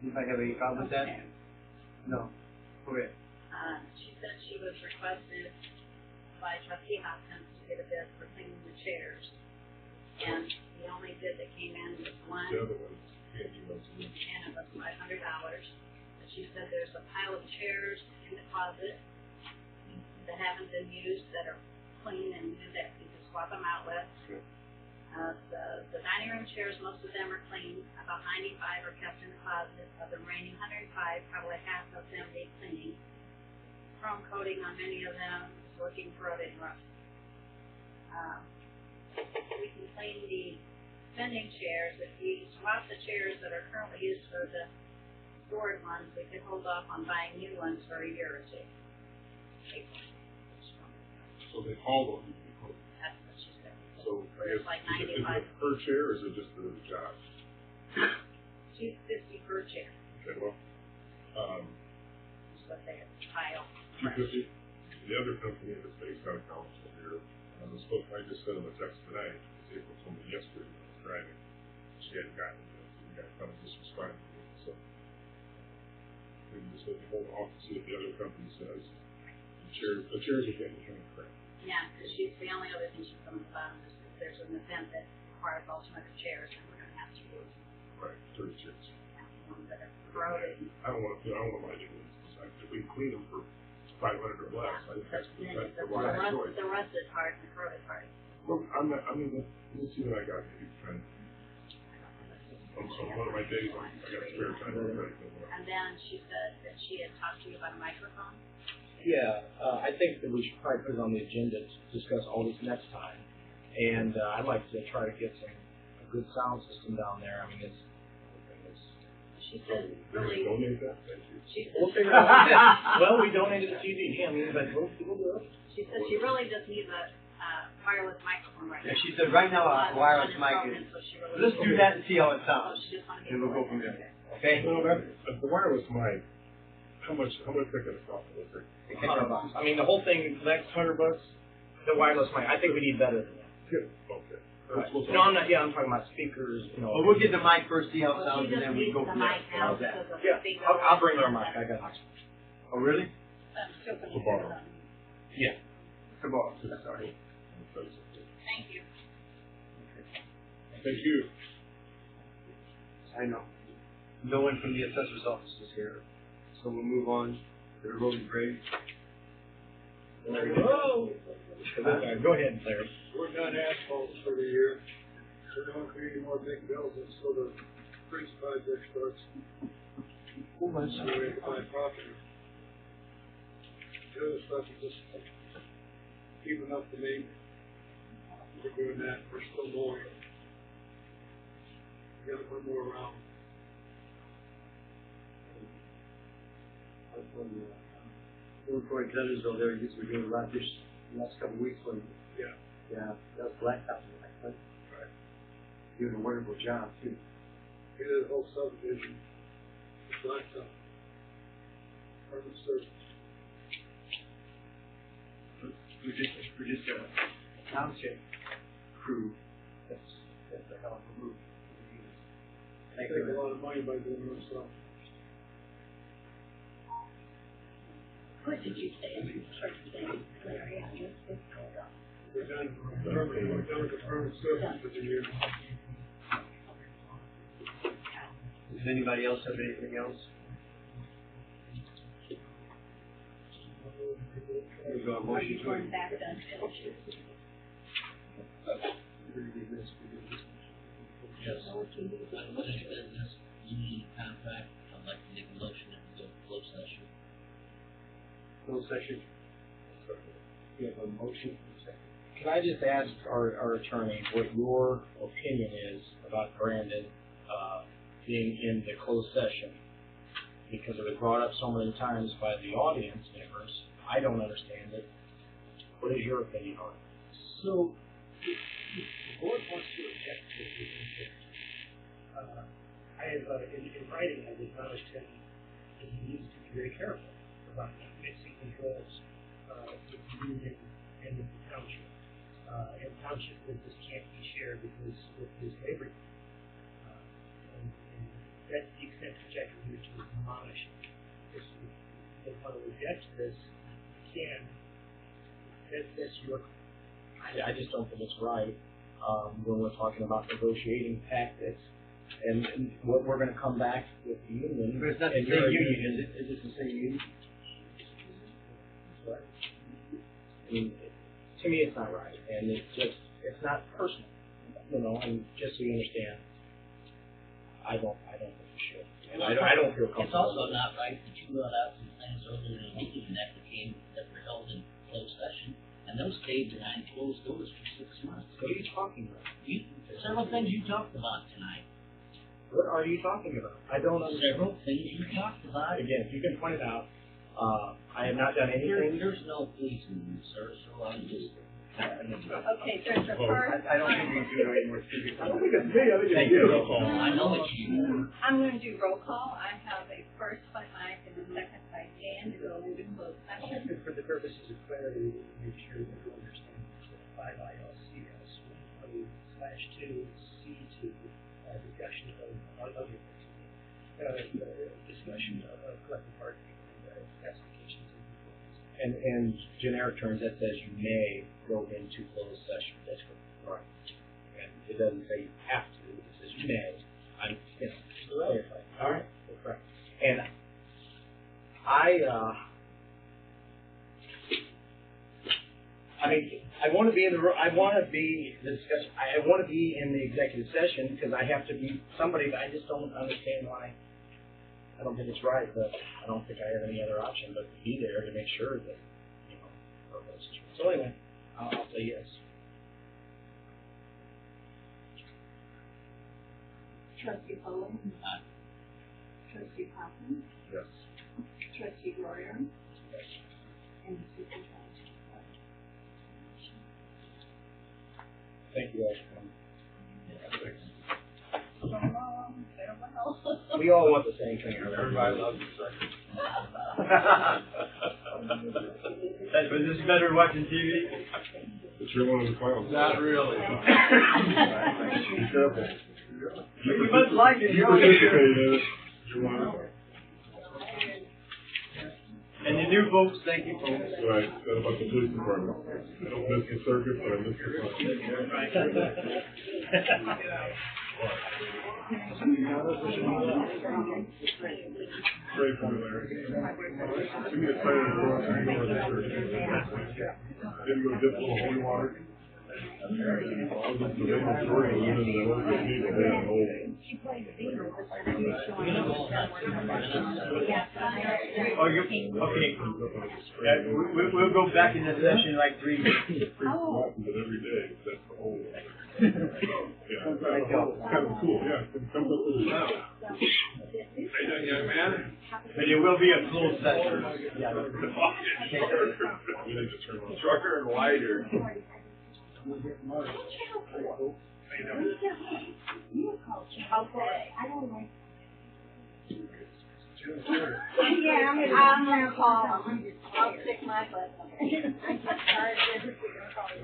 A: Anybody have any problem with that? No. Go ahead.
B: She said she was requested by Trustee Hopkins to get a bid for cleaning the chairs. And the only bid that came in was one,
I: The other one, can't do those.
B: and it was $500. But she said there's a pile of chairs in the closet that haven't been used, that are clean and new, that you can swap them out with. The dining room chairs, most of them are clean. About 95 are kept in the closet. Of the remaining 105, probably half of them need cleaning. Chrome coating on many of them is looking corroded and rough. We can clean the vending chairs. If we swap the chairs that are currently used for the stored ones, we could hold off on buying new ones for a year or two.
I: So they all will be closed.
B: That's what she said.
I: So
B: It's like
I: is
B: 95.
I: it per chair or is it just the job?
B: $250 per chair
I: Okay, well,
B: is what they file.
I: 250. The other company that's based out of Township here, I just sent him a text tonight. April told me yesterday when I was driving. She hadn't gotten it. We got kind of just responded to it. So we just need to hold off to see what the other company says. The chairs are getting kind of crap.
B: Yeah, because she's the only other thing she's coming about is if there's an event that requires alternative chairs, and we're going to have to use
I: Right, 30 chairs.
B: ones that are corroded.
I: I don't want to buy new ones. If we clean them for $500 or less, I think that's the wise choice.
B: The rusted part and the corroded part.
I: Well, let's see what I got. Maybe trying. So one of my days, I got spare time.
B: And then she said that she had talked to you about a microphone.
J: Yeah, I think that we should probably put it on the agenda to discuss all this next time. And I'd like to try to get a good sound system down there. I mean, it's
B: She said really.
I: Donate that? Thank you.
B: She said
J: we'll figure it out. Well, we donated the TV. I mean, but we'll do it.
B: She said she really just needs a wireless microphone right now.
A: Yeah, she said right now a wireless mic is. Let's do that and see how it sounds. And we'll go from there. Okay?
I: No, the wireless mic, how much they gonna cost?
J: $100. I mean, the whole thing, that's $100. The wireless mic. I think we need better than that.
I: Yeah, okay.
J: Right. No, I'm not. Yeah, I'm talking about speakers.
A: Well, we'll get the mic first, see how it sounds, and then we go from there. How's that?
J: Yeah, I'll bring our mic. I got it.
A: Oh, really?
I: Tomorrow.
J: Yeah.
A: Tomorrow. Sorry.
B: Thank you.
I: Thank you.
A: I know. No one from the assessor's office is here, so we'll move on to the road and bridge.
J: Whoa! Go ahead, Larry.
D: We're done asphalt for the year. We're not creating more big bills until the bridge project starts. So we have to buy property. The other stuff is just keeping up to me. We're doing that. We're still mowing. We gotta put more around.
A: We're going to Clearsville there, because we're doing a lot this last couple of weeks when.
D: Yeah.
A: Yeah, that was blacktop. Right. Doing a wonderful job, too.
D: We did a whole subdivision. Blacktop. Urban service.
A: We're just a township crew. That's a hell of a move. Thank
D: Save a
A: you.
D: lot of money by doing it yourself.
B: What did you say? Larry,
D: We're done with the permit service for the year.
A: Does anybody else have anything else? We've got a motion to
B: going back to unfinished.
E: Yes. Unfinished business, union contract, I'd like to make a motion that we go to closed session.
A: closed session? We have a motion.
J: Can I just ask our attorney what your opinion is about Brandon being in the closed session? Because it was brought up so many times by the audience members. I don't understand it. What is your opinion on it?
K: So, the board wants to object to the consent. I have, in writing, I've admonished him that he needs to be very careful about not mixing controls with the union and with the township. And township business can't be shared because with his labor union. And that's the extent which I can do to admonish him. If you want to reject this, you can. That's your.
J: I just don't think it's right when we're talking about negotiating tactics, and we're going to come back with the union.
A: But it's not the same union, is it? Is it the same union?
J: Right. I mean, to me, it's not right, and it's not personal, and just so you understand, I don't think you should, and I don't feel comfortable.
E: It's also not right that you brought out some things earlier in the meeting that were held in closed session, and those stayed behind closed doors for 6 months.
J: What are you talking about?
E: Several things you talked about tonight.
J: What are you talking about? I don't understand.
E: Several things you talked about.
J: Again, if you can point it out, I have not done anything.
E: There's no police in you, sir, so I'm just...
B: Okay, there's the first.
A: I don't think we can do any more speaking.
I: I don't think it's me, I think it's you.
E: I know it's you.
B: I'm going to do roll call. I have a first by Mike and a second by Dan to go into closed session.
K: And for the purposes of clarity, we need to make sure that we understand that 5 ILCS 120/2 C2 discussion of other things, discussion of collective bargaining and classifications of employees.
J: And generic terms, that says you may go into closed session.
K: That's correct.
J: Right. And it doesn't say you have to, it says you may. I'm, clarifying. All right. Correct. And I want to be in the executive session because I have to be somebody, but I just don't understand why. I don't think it's right, but I don't think I have any other option but to be there to make sure that, so anyway, I'll say yes.
B: Trustee Foley? Trustee Hopkins?
I: Yes.
B: Trustee Royer?
J: Yes.
B: And Superintendent.
J: Thank you guys for coming.
B: Farewell.
J: We all want the same thing.
A: Everybody loves you, sir. Is this better than watching TV?
I: But you're one of the clowns.
A: Not really.
I: Be careful.
A: You must like it.
I: You participate in it. You're one of the
A: And you new folks, thank you, folks.
I: Right, that about the police department. I don't miss the circus, but I miss the fun. Pray for me, Larry. We get excited to go out there and go to the church. Maybe go dip a little holy water. I was just the big majority of the women that work with me, but they have old.
A: Oh, you okay? Yeah, we'll go back in the session in like 3 minutes.
I: But every day, that's the whole. Yeah, it's kind of cool. Yeah, it comes up with a sound.
H: How you doing, young man?
A: But it will be a closed session.
H: Yeah.
I: We need to turn on.
H: Shorter and wider.
B: Okay. I don't like. Yeah, I'm gonna call. I'll stick my butt on it.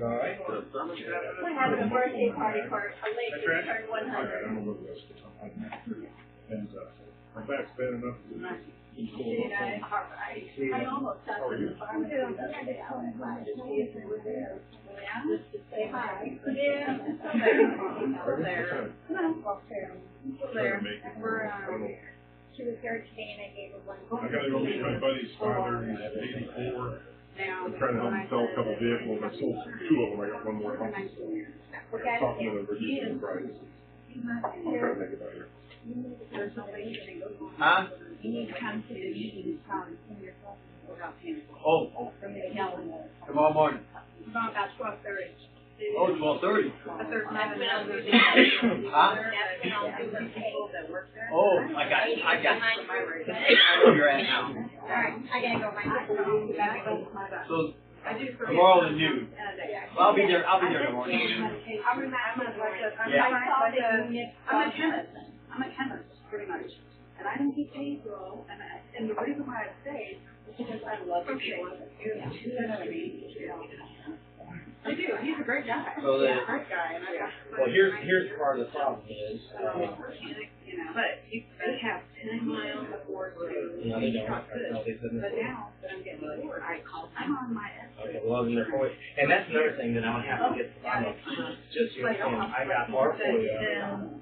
H: All right.
B: We're having a birthday party for a lady who turned 100.
I: And my back's bad enough.
B: I almost touched the pharmacy the other day. I went by to see if they were there. Yeah? Just to say hi. Yeah, still there. No, still there. We're, she was here today and I gave her one.
I: I gotta go meet my buddy's father, he's 84. I'm trying to help him sell a couple vehicles. I sold 2 of them, I got 1 more. I'm talking to them, reducing the price. I'm trying to make it better.
B: There's nobody here.
A: Huh?
B: You need to come to the meeting in your phone without paying.
A: Oh,
B: From the calendar.
A: tomorrow morning.
B: About 12:30.
A: Oh, 12:30.
B: But there's not enough.
A: Huh? Oh, I got you. I know where you're at now.
B: Alright, I gotta go.
A: So, tomorrow at noon. Well, I'll be there in the morning.
B: I'm a chemist, pretty much. And I don't get paid well, and the reason why I say is Because I love to be one of the few. I do. He's a great guy.
A: So
B: He's a great guy, and I got.
A: Well, here's part of the problem is,
B: But you could have 10 miles or two.
A: no, they don't. No, they couldn't.
B: But now that I'm getting bored, I call. I'm on my.
A: Okay, well, then they're point, and that's another thing that I'll have to get from, just so you understand, I got our FOIA.